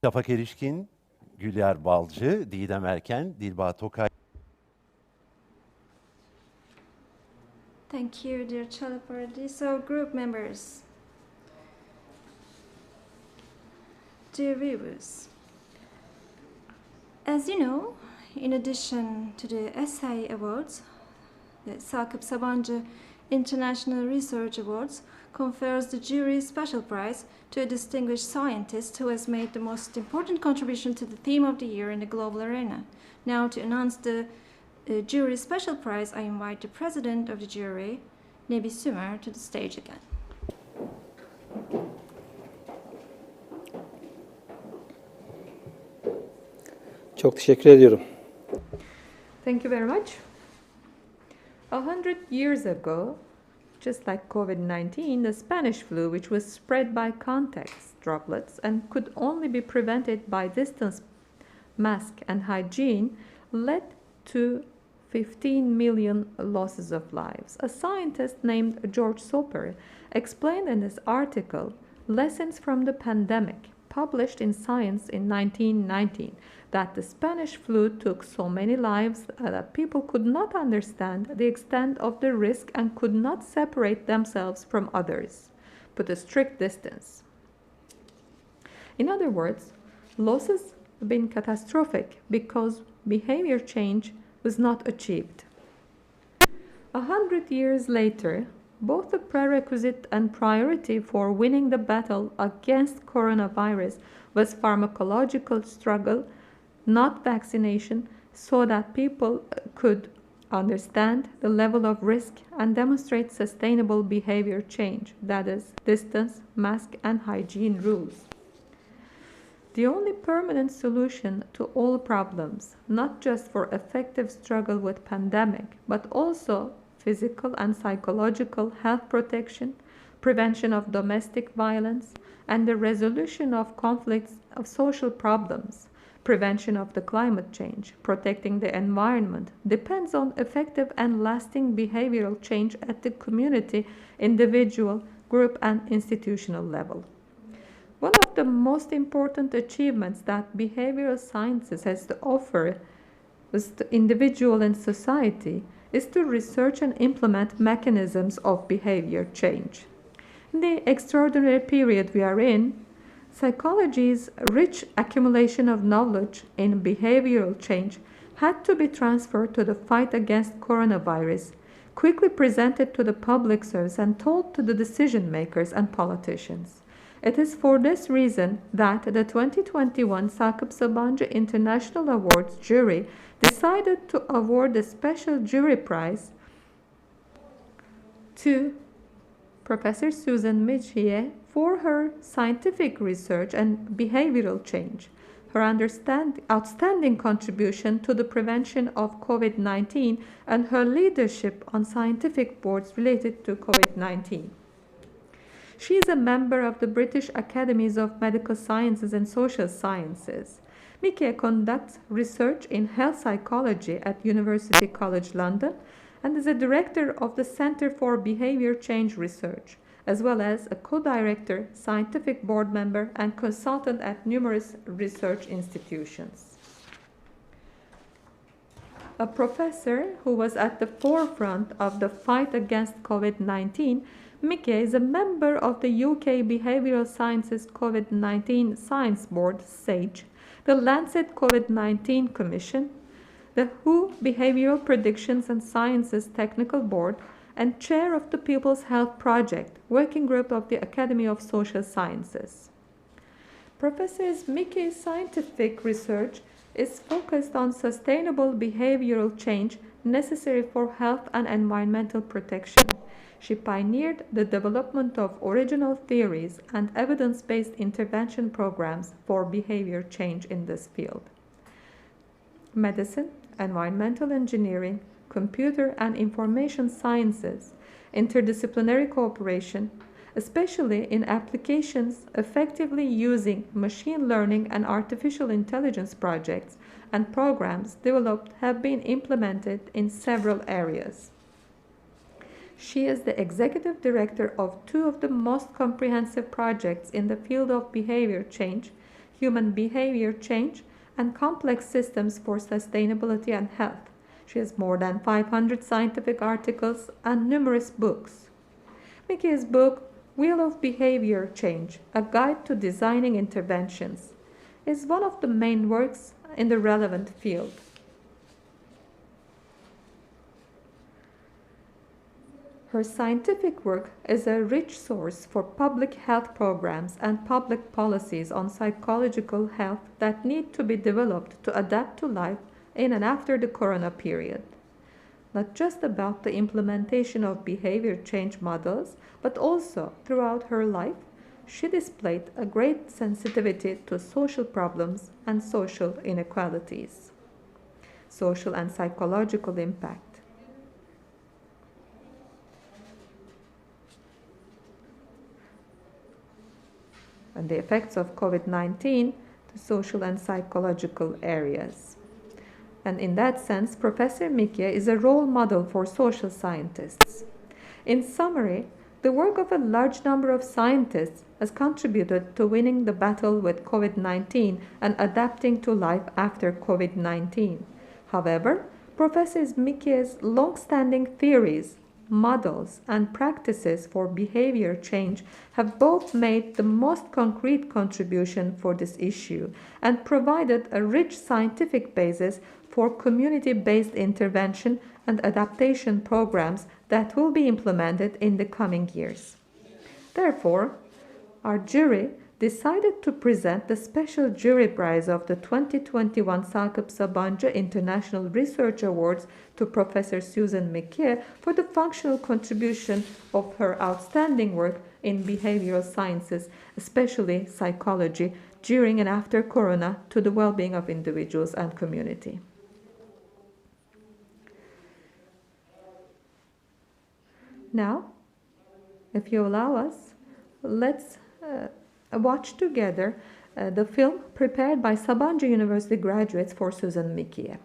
Speaker 4: Şafak Erişkin, Gülyar Balcı, Didem Erken, Dilba Tokay.
Speaker 1: Thank you, dear Cello Paradiso group members. Dear viewers, as you know, in addition to the Essay Awards, the Sakıp Sabancı International Research Awards confers the jury special prize to a distinguished scientist who has made the most important contribution to the theme of the year in the global arena. Now, to announce the jury special prize, I invite the president of the jury, Nebi Sümer, to the stage again.
Speaker 3: Çok teşekkür ediyorum.
Speaker 2: Thank you very much. 100 years ago, just like COVID-19, the Spanish flu, which was spread by contact droplets and could only be prevented by distance, mask, and hygiene, led to 15 million losses of lives. A scientist named George Soper explained in his article, Lessons from the Pandemic, published in Science in 1919, that the Spanish flu took so many lives that people could not understand the extent of the risk and could not separate themselves from others, put a strict distance. In other words, losses have been catastrophic because behavior change was not achieved. 100 years later, both the prerequisite and priority for winning the battle against coronavirus was pharmacological struggle, not vaccination, so that people could understand the level of risk and demonstrate sustainable behavior change, that is, distance, mask, and hygiene rules. The only permanent solution to all problems, not just for effective struggle with pandemic, but also physical and psychological health protection, prevention of domestic violence, and the resolution of conflicts of social problems, prevention of the climate change, protecting the environment, depends on effective and lasting behavioral change at the community, individual, group, and institutional level. One of the most important achievements that behavioral sciences has to offer as the individual and society is to research and implement mechanisms of behavior change. In the extraordinary period we are in, psychology's rich accumulation of knowledge in behavioral change had to be transferred to the fight against coronavirus, quickly presented to the public service and told to the decision makers and politicians. It is for this reason that the 2021 Sakıp Sabancı International Awards jury decided to award the special jury prize to Professor Susan Michie for her scientific research and behavioral change, her outstanding contribution to the prevention of COVID-19, and her leadership on scientific boards related to COVID-19. She is a member of the British Academies of Medical Sciences and Social Sciences. Michie conducts research in health psychology at University College London and is a director of the Centre for Behavior Change Research, as well as a co-director, scientific board member, and consultant at numerous research institutions. A professor who was at the forefront of the fight against COVID-19, Michie is a member of the UK Behavioral Sciences COVID-19 Science Board, SAGE, the Lancet COVID-19 Commission, the WHO Behavioral Predictions and Sciences Technical Board, and chair of the People's Health Project, working group of the Academy of Social Sciences. Professor Michie's scientific research is focused on sustainable behavioral change necessary for health and environmental protection. She pioneered the development of original theories and evidence-based intervention programs for behavior change in this field. Medicine, environmental engineering, computer and information sciences, interdisciplinary cooperation, especially in applications effectively using machine learning and artificial intelligence projects and programs developed have been implemented in several areas. She is the executive director of two of the most comprehensive projects in the field of behavior change, human behavior change, and complex systems for sustainability and health. She has more than 500 scientific articles and numerous books. Miki's book, Wheel of Behavior Change, A Guide to Designing Interventions, is one of the main works in the relevant field. Her scientific work is a rich source for public health programs and public policies on psychological health that need to be developed to adapt to life in and after the corona period. Not just about the implementation of behavior change models, but also throughout her life, she displayed a great sensitivity to social problems and social inequalities, social and psychological impact. And the effects of COVID-19 to social and psychological areas. And in that sense, Professor Mikie is a role model for social scientists. In summary, the work of a large number of scientists has contributed to winning the battle with COVID-19 and adapting to life after COVID-19. However, Professor Mikie's long-standing theories, models, and practices for behavior change have both made the most concrete contribution for this issue and provided a rich scientific basis for community-based intervention and adaptation programs that will be implemented in the coming years. Therefore, our jury decided to present the special jury prize of the 2021 Sakıp Sabancı International Research Awards to Professor Susan Mikie for the functional contribution of her outstanding work in behavioral sciences, especially psychology, during and after corona to the well-being of individuals and community. Now, if you allow us, let's watch together the film prepared by Sabancı University graduates for Susan Mikie.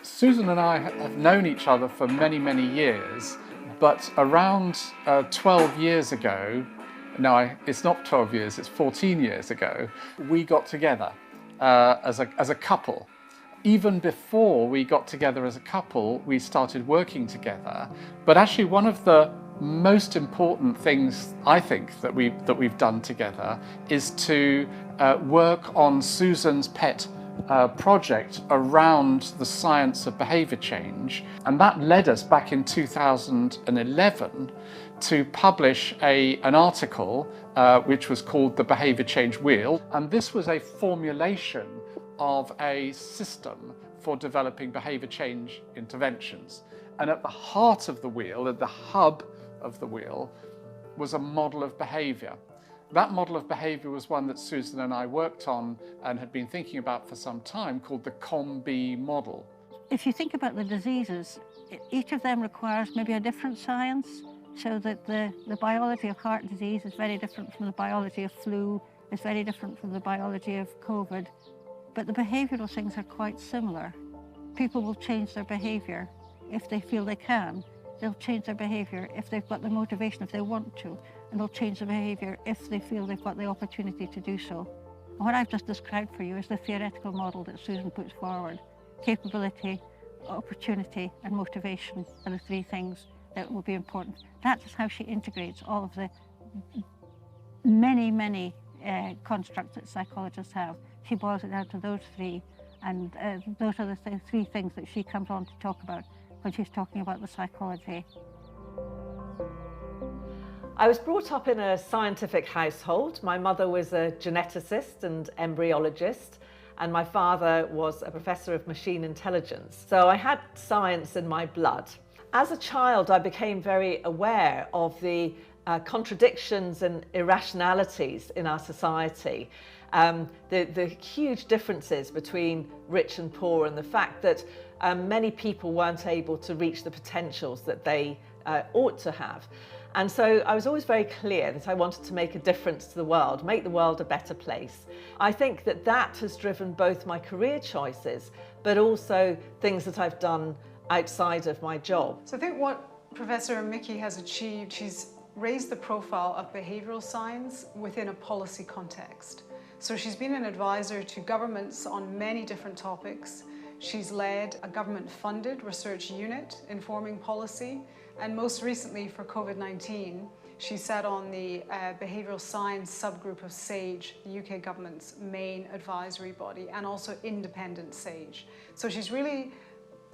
Speaker 5: Susan and I have known each other for many, many years, but around 12 years ago, it's not 12 years, it's 14 years ago, we got together as a couple. Even before we got together as a couple, we started working together. But actually one of the most important things I think that we've done together is to work on Susan's pet project around the science of behaviour change, and that led us back in 2011 to publish an article which was called The Behaviour Change Wheel, and this was a formulation of a system for developing behaviour change interventions. And at the heart of the wheel, at the hub of the wheel, was a model of behaviour. That model of behaviour was one that Susan and I worked on and had been thinking about for some time, called the COM-B model.
Speaker 6: If you think about the diseases, each of them requires maybe a different science, so that the biology of heart disease is very different from the biology of flu, is very different from the biology of COVID, but the behavioural things are quite similar. People will change their behaviour if they feel they can. They'll change their behaviour if they've got the motivation, if they want to, and they'll change their behaviour if they feel they've got the opportunity to do so. And what I've just described for you is the theoretical model that Susan puts forward. Capability, opportunity, and motivation are the three things that will be important. That's how she integrates all of the many constructs that psychologists have. She boils it down to those three, And those are the three things that she comes on to talk about when she's talking about the psychology.
Speaker 7: I was brought up in a scientific household. My mother was a geneticist and embryologist, and my father was a professor of machine intelligence. So I had science in my blood. As a child, I became very aware of the contradictions and irrationalities in our society. The huge differences between rich and poor, and the fact that many people weren't able to reach the potentials that they ought to have. And so I was always very clear that I wanted to make a difference to the world, make the world a better place. I think that that has driven both my career choices, but also things that I've done outside of my job.
Speaker 8: So I think what Professor Mickey has achieved, she's raised the profile of behavioural science within a policy context. So she's been an advisor to governments on many different topics. She's led a government-funded research unit informing policy, and most recently for COVID-19, she sat on the behavioural science subgroup of SAGE, the UK government's main advisory body, and also independent SAGE. So she's really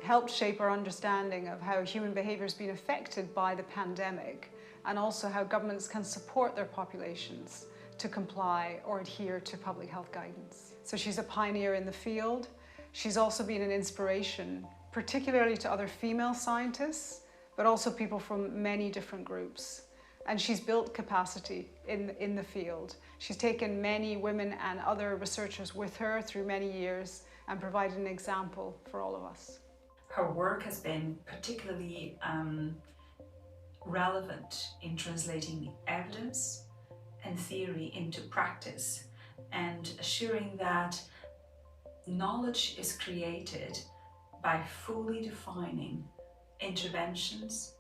Speaker 8: helped shape our understanding of how human behaviour has been affected by the pandemic, and also how governments can support their populations to comply or adhere to public health guidance. So she's a pioneer in the field. She's also been an inspiration, particularly to other female scientists, but also people from many different groups. And she's built capacity in the field. She's taken many women and other researchers with her through many years and provided an example for all of us.
Speaker 9: Her work has been particularly relevant in translating evidence and theory into practice and assuring that knowledge is created by fully defining interventions,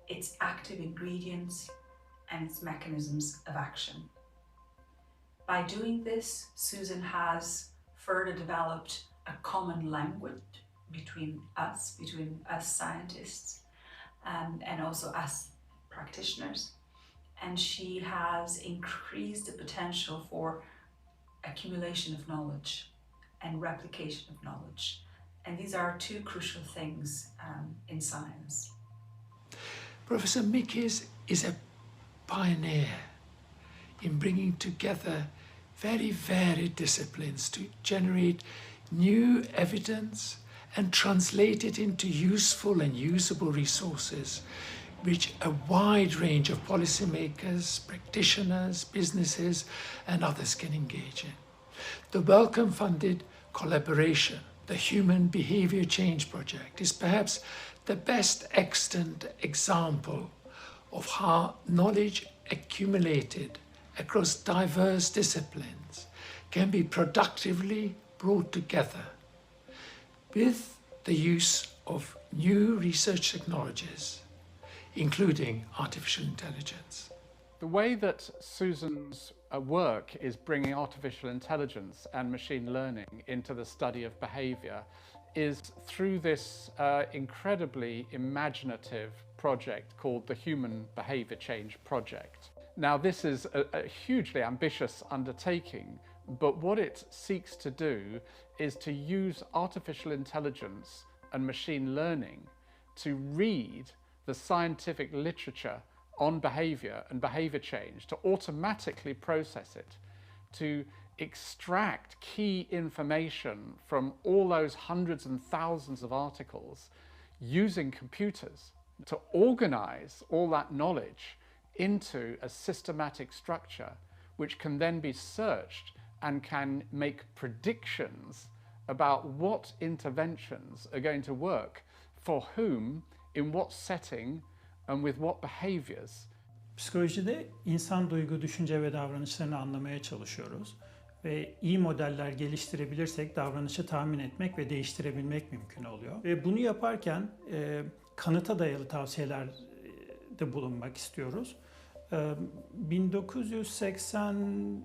Speaker 9: its active ingredients, and its mechanisms of action. By doing this, Susan has further developed a common language between us scientists, and also us practitioners. And she has increased the potential for accumulation of knowledge and replication of knowledge. And these are two crucial things in science.
Speaker 10: Professor Mickey is a pioneer in bringing together very varied disciplines to generate new evidence and translate it into useful and usable resources which a wide range of policymakers, practitioners, businesses, and others can engage in. The Wellcome-funded collaboration, the Human Behavior Change Project, is perhaps the best extant example of how knowledge accumulated across diverse disciplines can be productively brought together with the use of new research technologies, including artificial intelligence.
Speaker 5: The way that Susan's work is bringing artificial intelligence and machine learning into the study of behaviour is through this incredibly imaginative project called the Human Behavior Change Project. Now, this is a hugely ambitious undertaking, but what it seeks to do is to use artificial intelligence and machine learning to read the scientific literature on behaviour and behaviour change, to automatically process it, to extract key information from all those hundreds and thousands of articles using computers, to organise all that knowledge into a systematic structure which can then be searched and can make predictions about what interventions are going to work for whom, in what setting, and with what behaviors.
Speaker 11: Psikolojide insan duygu, düşünce ve davranışlarını anlamaya çalışıyoruz. Ve iyi modeller geliştirebilirsek davranışı tahmin etmek ve değiştirebilmek mümkün oluyor. Ve bunu yaparken kanıta dayalı tavsiyelerde bulunmak istiyoruz. 1980-2000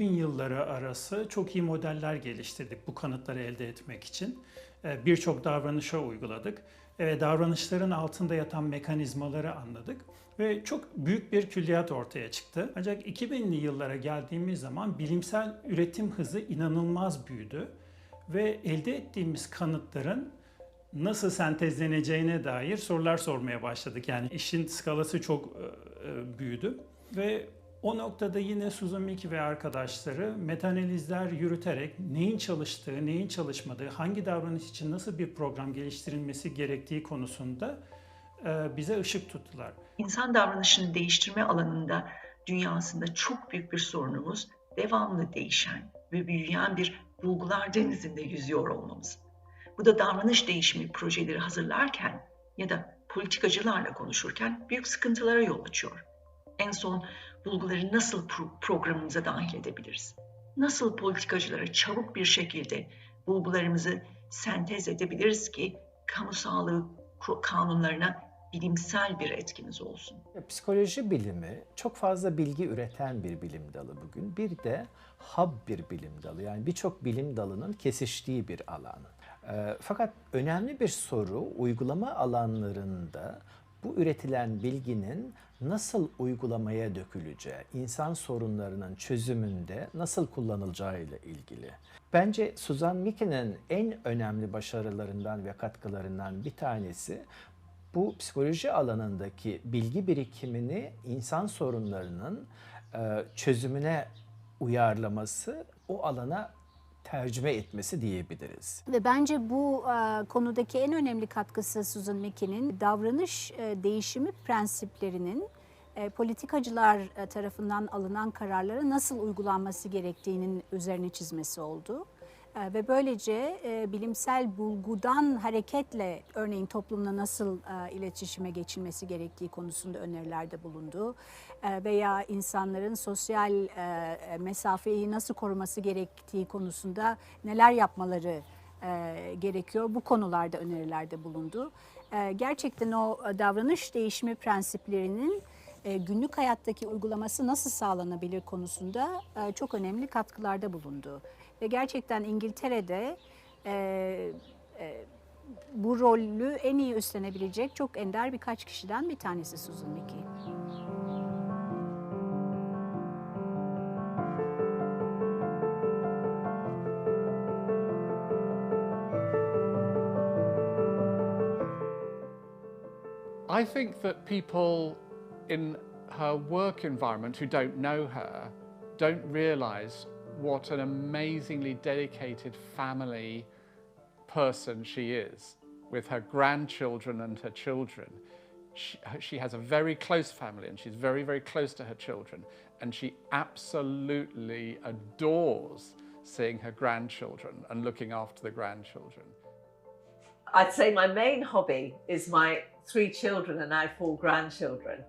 Speaker 11: yılları arası çok iyi modeller geliştirdik bu kanıtları elde etmek için. Birçok davranışa uyguladık ve davranışların altında yatan mekanizmaları anladık ve çok büyük bir külliyat ortaya çıktı. Ancak 2000'li yıllara geldiğimiz zaman bilimsel üretim hızı inanılmaz büyüdü ve elde ettiğimiz kanıtların nasıl sentezleneceğine dair sorular sormaya başladık. Yani işin skalası çok büyüdü ve o noktada yine Susan Mickey ve arkadaşları metaanalizler yürüterek neyin çalıştığı, neyin çalışmadığı, hangi davranış için nasıl bir program geliştirilmesi gerektiği konusunda bize ışık tuttular.
Speaker 12: İnsan davranışını değiştirme alanında dünyasında çok büyük bir sorunumuz devamlı değişen ve büyüyen bir bulgular denizinde yüzüyor olmamız. Bu da davranış değişimi projeleri hazırlarken ya da politikacılarla konuşurken büyük sıkıntılara yol açıyor. En son bulguları nasıl programımıza dahil edebiliriz? Nasıl politikacılara çabuk bir şekilde bulgularımızı sentez edebiliriz ki kamu sağlığı kanunlarına bilimsel bir etkimiz olsun?
Speaker 13: Psikoloji bilimi çok fazla bilgi üreten bir bilim dalı bugün. Bir de hub bir bilim dalı. Yani birçok bilim dalının kesiştiği bir alan. Fakat önemli bir soru uygulama alanlarında bu üretilen bilginin nasıl uygulamaya döküleceği, insan sorunlarının çözümünde nasıl kullanılacağı ile ilgili. Bence Susan Mickey'nin en önemli başarılarından ve katkılarından bir tanesi bu psikoloji alanındaki bilgi birikimini insan sorunlarının çözümüne uyarlaması, o alana tercüme etmesi diyebiliriz.
Speaker 14: Ve bence bu konudaki en önemli katkısı Susan Mickey'nin davranış değişimi prensiplerinin politikacılar tarafından alınan kararlara nasıl uygulanması gerektiğinin üzerine çizmesi oldu. Ve böylece bilimsel bulgudan hareketle örneğin toplumla nasıl iletişime geçilmesi gerektiği konusunda önerilerde bulundu. Veya insanların sosyal mesafeyi nasıl koruması gerektiği konusunda neler yapmaları gerekiyor, bu konularda önerilerde bulundu. Gerçekten o davranış değişimi prensiplerinin günlük hayattaki uygulaması nasıl sağlanabilir konusunda çok önemli katkılarda bulundu. Ve gerçekten İngiltere'de bu rolü en iyi üstlenebilecek çok ender birkaç kişiden bir tanesi Susan Mickey.
Speaker 5: I think that people in her work environment who don't know her don't realise what an amazingly dedicated family person she is, with her grandchildren and her children. She has a very close family and she's very, very close to her children, and she absolutely adores seeing her grandchildren and looking after the grandchildren.
Speaker 7: I'd say my main hobby is my 3 children and now 4 grandchildren,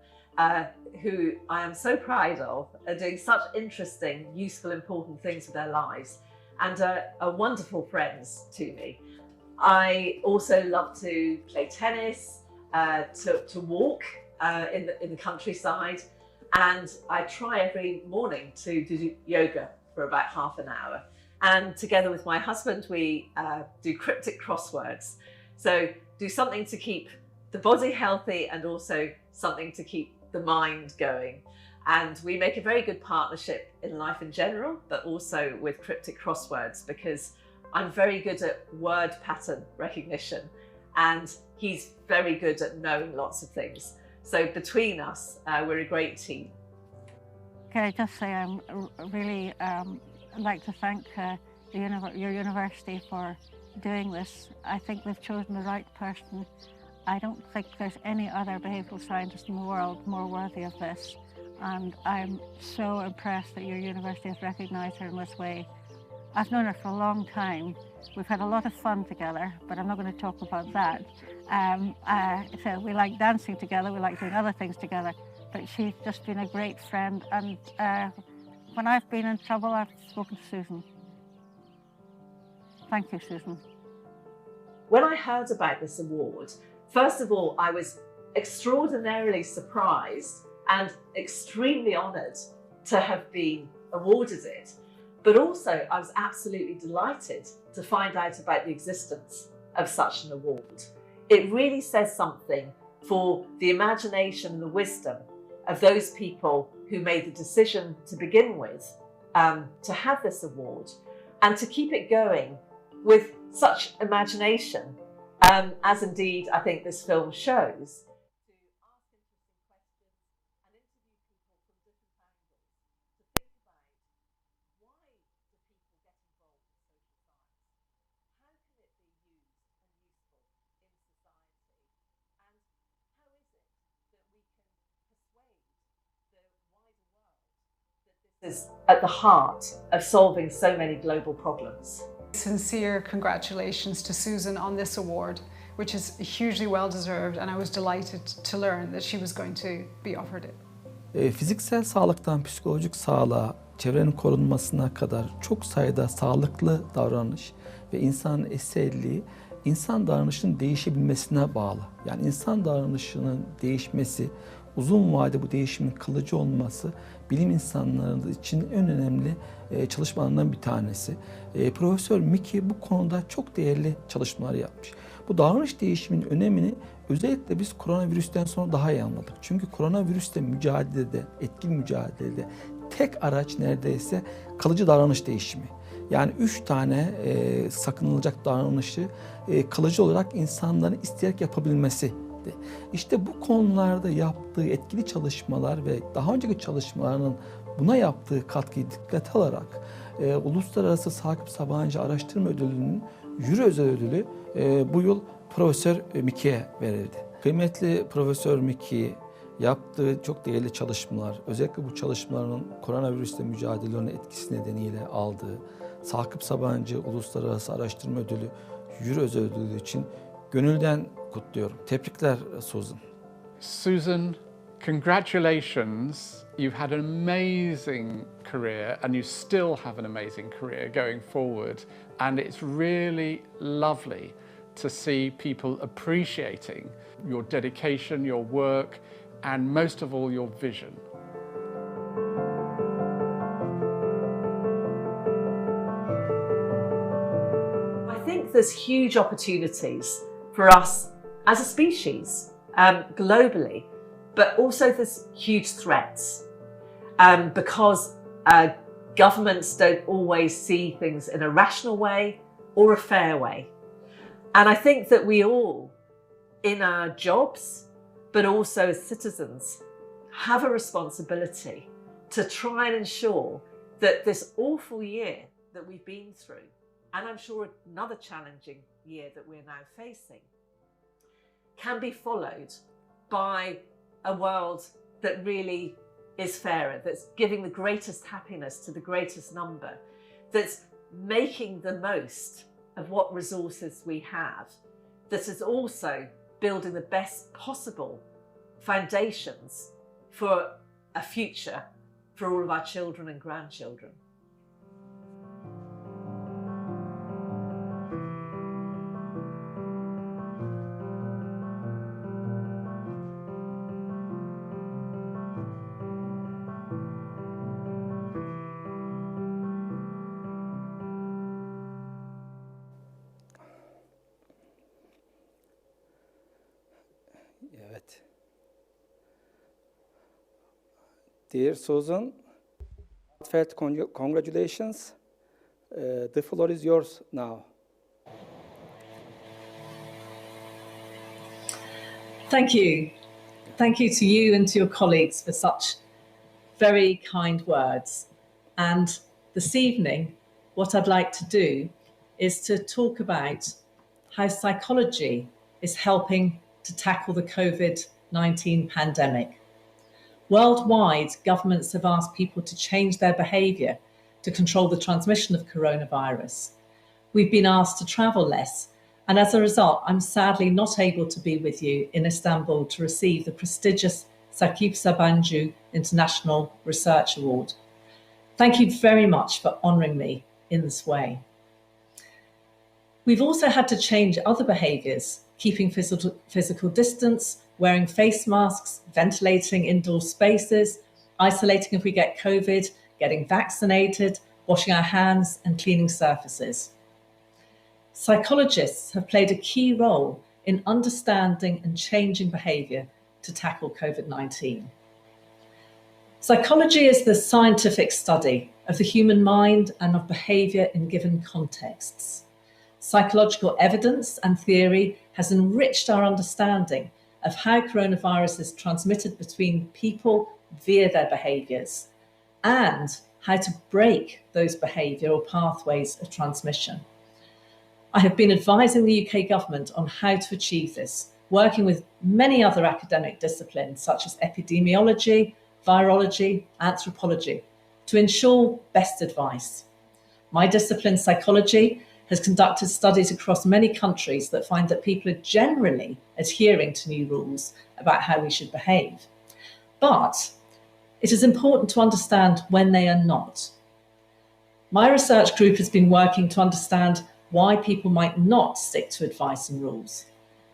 Speaker 7: who I am so proud of, are doing such interesting, useful, important things with their lives and are wonderful friends to me. I also love to play tennis, to walk in the countryside, and I try every morning to do yoga for about half an hour. And together with my husband, we do cryptic crosswords. So do something to keep the body healthy and also something to keep the mind going. And we make a very good partnership in life in general, but also with cryptic crosswords, because I'm very good at word pattern recognition and he's very good at knowing lots of things. So between us, we're a great team.
Speaker 6: Can I just say I'm really like to thank your university for doing this. I think they've chosen the right person. I don't think there's any other behavioural scientist in the world more worthy of this. And I'm so impressed that your university has recognised her in this way. I've known her for a long time. We've had a lot of fun together, but I'm not going to talk about that. So we like dancing together, we like doing other things together, but she's just been a great friend. And when I've been in trouble, I've spoken to Susan. Thank you, Susan.
Speaker 7: When I heard about this award, first of all, I was extraordinarily surprised and extremely honoured to have been awarded it. But also, I was absolutely delighted to find out about the existence of such an award. It really says something for the imagination and the wisdom of those people who made the decision to begin with to have this award and to keep it going with such imagination, as indeed I think this film shows. Is at the heart of solving so many global problems.
Speaker 8: Sincere congratulations to Susan on this award, which is hugely well deserved, and I was delighted to learn that she was going to be offered it.
Speaker 3: Fiziksel sağlıktan psikolojik sağlığa, çevrenin korunmasına kadar çok sayıda sağlıklı davranış ve insanın eserliği insan davranışının değişebilmesine bağlı. Yani insan davranışının değişmesi, uzun vadede bu değişimin kalıcı olması bilim insanları için en önemli çalışmalarından bir tanesi. Profesör Mickey bu konuda çok değerli çalışmalar yapmış. Bu davranış değişiminin önemini özellikle biz koronavirüsten sonra daha iyi anladık. Çünkü koronavirüsle mücadelede, etkili mücadelede tek araç neredeyse kalıcı davranış değişimi. Yani 3 tane sakınılacak davranışı kalıcı olarak insanların isteyerek yapabilmesi. İşte bu konularda yaptığı etkili çalışmalar ve daha önceki çalışmalarının buna yaptığı katkıyı dikkate alarak Uluslararası Sakıp Sabancı Araştırma Ödülü'nün jüri özel ödülü bu yıl Profesör Mickey'e verildi. Kıymetli Profesör Mickey yaptığı çok değerli çalışmalar, özellikle bu çalışmaların koronavirüsle mücadelenin etkisi nedeniyle aldığı Sakıp Sabancı Uluslararası Araştırma Ödülü jüri özel ödülü için gönülden kutluyorum. Tebrikler Susan.
Speaker 5: Susan, congratulations. You've had an amazing career and you still have an amazing career going forward. And it's really lovely to see people appreciating your dedication, your work, and most of all, your vision.
Speaker 7: I think there's huge opportunities for us as a species, globally, but also there's huge threats because governments don't always see things in a rational way or a fair way. And I think that we all, in our jobs, but also as citizens, have a responsibility to try and ensure that this awful year that we've been through, and I'm sure another challenging year that we're now facing, can be followed by a world that really is fairer, that's giving the greatest happiness to the greatest number, that's making the most of what resources we have, that is also building the best possible foundations for a future for all of our children and grandchildren.
Speaker 3: Evet. Dear Susan, heartfelt congratulations. The floor is yours now.
Speaker 15: Thank you. Thank you to you and to your colleagues for such very kind words. And this evening, what I'd like to do is to talk about how psychology is helping to tackle the COVID-19 pandemic. Worldwide, governments have asked people to change their behaviour to control the transmission of coronavirus. We've been asked to travel less, and as a result, I'm sadly not able to be with you in Istanbul to receive the prestigious Sakıp Sabancı International Research Award. Thank you very much for honouring me in this way. We've also had to change other behaviours, keeping physical distance, wearing face masks, ventilating indoor spaces, isolating if we get COVID, getting vaccinated, washing our hands and cleaning surfaces. Psychologists have played a key role in understanding and changing behaviour to tackle COVID-19. Psychology is the scientific study of the human mind and of behaviour in given contexts. Psychological evidence and theory has enriched our understanding of how coronavirus is transmitted between people via their behaviours and how to break those behavioural pathways of transmission. I have been advising the UK government on how to achieve this, working with many other academic disciplines such as epidemiology, virology, anthropology, to ensure best advice. My discipline, psychology, has conducted studies across many countries that find that people are generally adhering to new rules about how we should behave. But it is important to understand when they are not. My research group has been working to understand why people might not stick to advice and rules.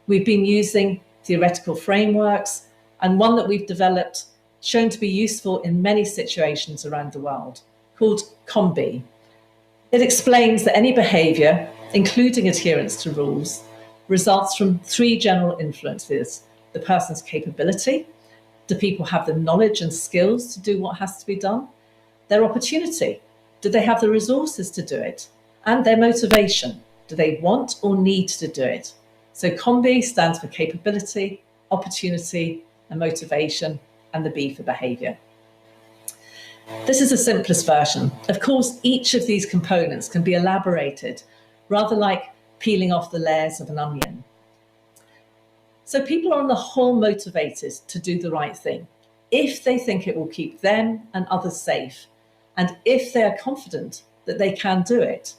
Speaker 15: We've been using theoretical frameworks, and one that we've developed shown to be useful in many situations around the world, called COMBI. It explains that any behaviour, including adherence to rules, results from three general influences: the person's capability, do people have the knowledge and skills to do what has to be done? Their opportunity, do they have the resources to do it? And their motivation, do they want or need to do it? So COMBI stands for capability, opportunity, and motivation, and the B for behaviour. This is the simplest version. Of course, each of these components can be elaborated, rather like peeling off the layers of an onion. So people are on the whole motivated to do the right thing, if they think it will keep them and others safe, and if they are confident that they can do it.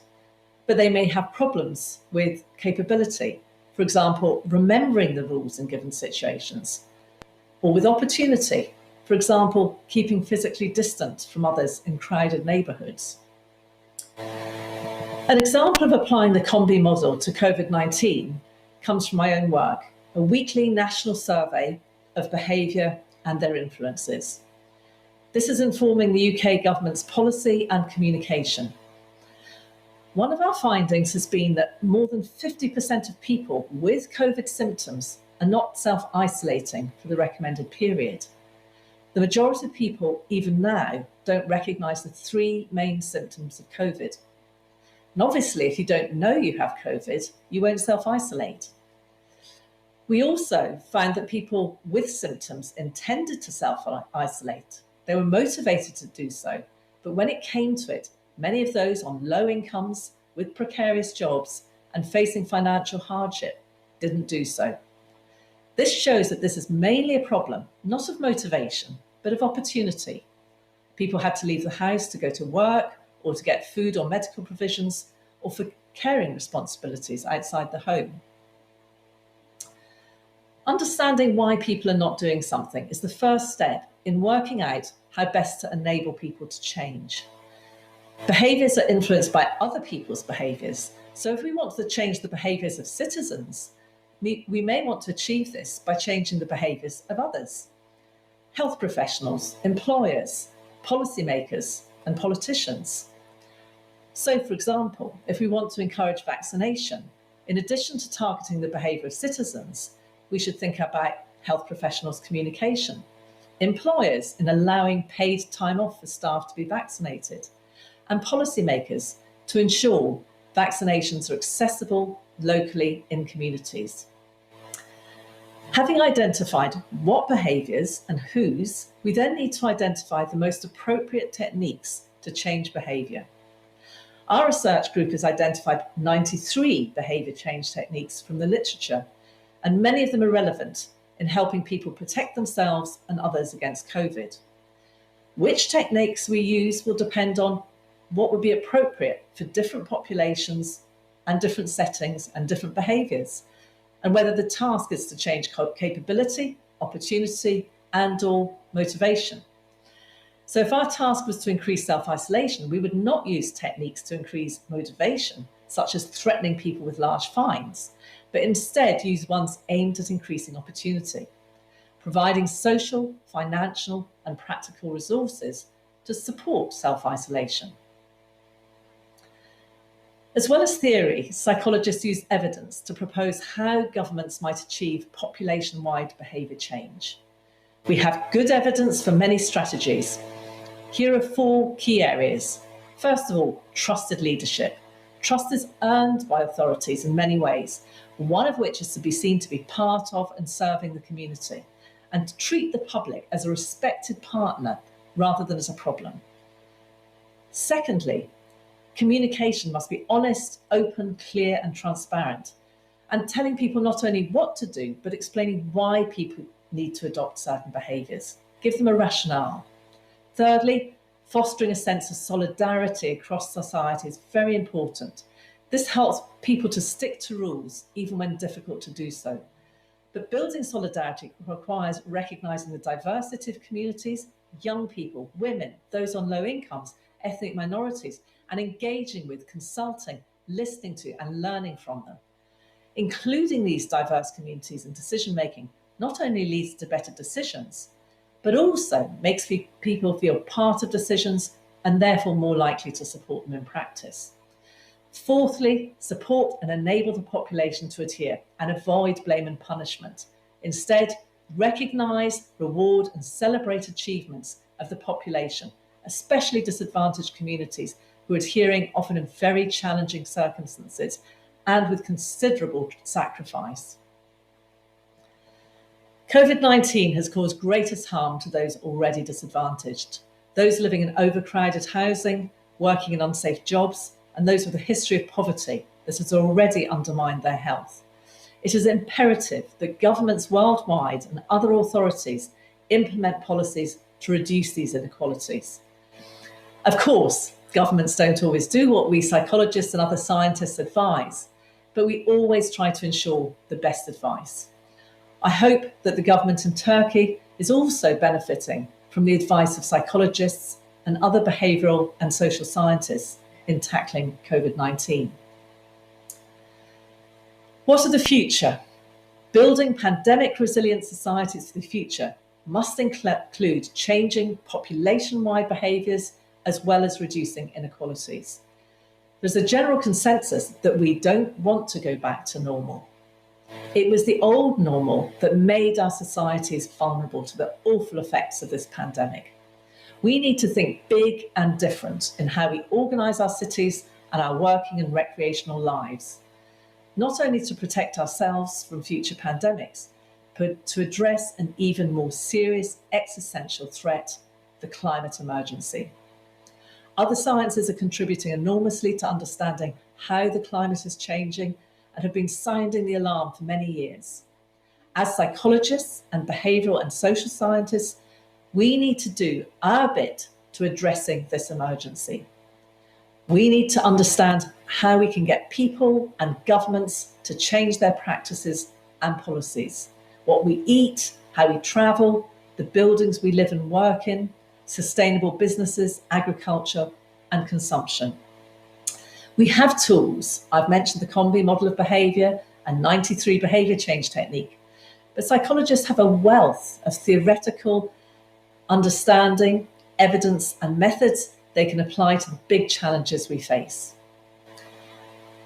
Speaker 15: But they may have problems with capability, for example, remembering the rules in given situations, or with opportunity, for example, keeping physically distant from others in crowded neighbourhoods. An example of applying the COMBI model to COVID-19 comes from my own work, a weekly national survey of behaviour and their influences. This is informing the UK government's policy and communication. One of our findings has been that more than 50% of people with COVID symptoms are not self-isolating for the recommended period. The majority of people, even now, don't recognise the three main symptoms of COVID. And obviously, if you don't know you have COVID, you won't self-isolate. We also found that people with symptoms intended to self-isolate. They were motivated to do so, but when it came to it, many of those on low incomes, with precarious jobs, and facing financial hardship didn't do so. This shows that this is mainly a problem, not of motivation, but of opportunity. People had to leave the house to go to work, or to get food or medical provisions, or for caring responsibilities outside the home. Understanding why people are not doing something is the first step in working out how best to enable people to change. Behaviours are influenced by other people's behaviours. So if we want to change the behaviours of citizens, we may want to achieve this by changing the behaviours of others. Health professionals, employers, policymakers, and politicians. So, for example, if we want to encourage vaccination, in addition to targeting the behaviour of citizens, we should think about health professionals' communication, employers in allowing paid time off for staff to be vaccinated, and policymakers to ensure vaccinations are accessible locally in communities. Having identified what behaviours and whose, we then need to identify the most appropriate techniques to change behaviour. Our research group has identified 93 behaviour change techniques from the literature, and many of them are relevant in helping people protect themselves and others against COVID. Which techniques we use will depend on what would be appropriate for different populations and different settings and different behaviours, and whether the task is to change capability, opportunity, and/or motivation. So if our task was to increase self-isolation, we would not use techniques to increase motivation, such as threatening people with large fines, but instead use ones aimed at increasing opportunity, providing social, financial, and practical resources to support self-isolation. As well as theory, psychologists use evidence to propose how governments might achieve population-wide behaviour change. We have good evidence for many strategies. Here are 4 key areas. First of all, trusted leadership. Trust is earned by authorities in many ways, one of which is to be seen to be part of and serving the community, and to treat the public as a respected partner rather than as a problem. Secondly, communication must be honest, open, clear, and transparent, and telling people not only what to do, but explaining why people need to adopt certain behaviours. Give them a rationale. Thirdly, fostering a sense of solidarity across society is very important. This helps people to stick to rules, even when difficult to do so. But building solidarity requires recognising the diversity of communities, young people, women, those on low incomes, ethnic minorities, and engaging with, consulting, listening to, and learning from them. Including these diverse communities in decision-making not only leads to better decisions, but also makes people feel part of decisions and therefore more likely to support them in practice. Fourthly, support and enable the population to adhere and avoid blame and punishment. Instead, recognise, reward and celebrate achievements of the population, especially disadvantaged communities who are adhering often in very challenging circumstances and with considerable sacrifice. COVID-19 has caused greatest harm to those already disadvantaged, those living in overcrowded housing, working in unsafe jobs, and those with a history of poverty that has already undermined their health. It is imperative that governments worldwide and other authorities implement policies to reduce these inequalities. Of course, governments don't always do what we psychologists and other scientists advise, but we always try to ensure the best advice. I hope that the government in Turkey is also benefiting from the advice of psychologists and other behavioural and social scientists in tackling COVID-19. What of the future? Building pandemic resilient societies for the future must include changing population-wide behaviours as well as reducing inequalities. There's a general consensus that we don't want to go back to normal. It was the old normal that made our societies vulnerable to the awful effects of this pandemic. We need to think big and different in how we organise our cities and our working and recreational lives, not only to protect ourselves from future pandemics, but to address an even more serious existential threat, the climate emergency. Other sciences are contributing enormously to understanding how the climate is changing and have been sounding the alarm for many years. As psychologists and behavioural and social scientists, we need to do our bit to addressing this emergency. We need to understand how we can get people and governments to change their practices and policies, what we eat, how we travel, the buildings we live and work in, sustainable businesses, agriculture, and consumption. We have tools. I've mentioned the Combi model of behaviour and 93 behaviour change technique, but psychologists have a wealth of theoretical understanding, evidence, and methods they can apply to the big challenges we face.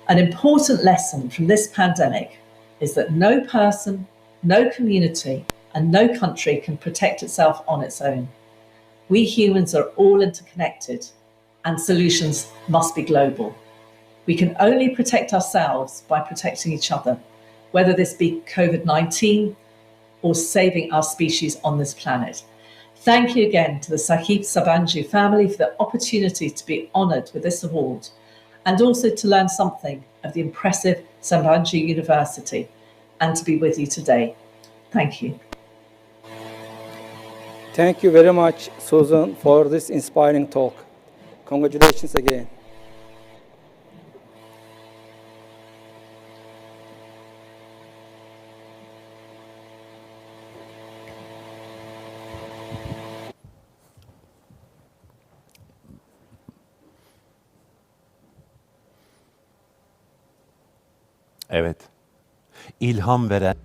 Speaker 15: An important lesson from this pandemic is that no person, no community, and no country can protect itself on its own. We humans are all interconnected, and solutions must be global. We can only protect ourselves by protecting each other, whether this be COVID-19 or saving our species on this planet. Thank you again to the Sakıp Sabancı family for the opportunity to be honoured with this award and also to learn something of the impressive Sabancı University and to be with you today. Thank you.
Speaker 16: Thank you very much, Susan, for this inspiring talk. Congratulations again.
Speaker 4: Evet. İlham veren.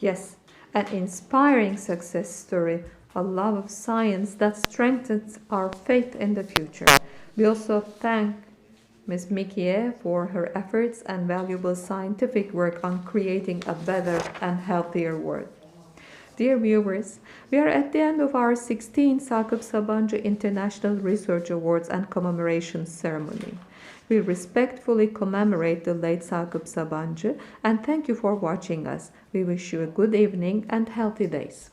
Speaker 2: Yes, an inspiring success story, a love of science that strengthens our faith in the future. We also thank Ms. Mikiye for her efforts and valuable scientific work on creating a better and healthier world. Dear viewers, we are at the end of our 16th Sakıp Sabancı International Research Awards and Commemoration ceremony. We respectfully commemorate the late Sakıp Sabancı and thank you for watching us. We wish you a good evening and healthy days.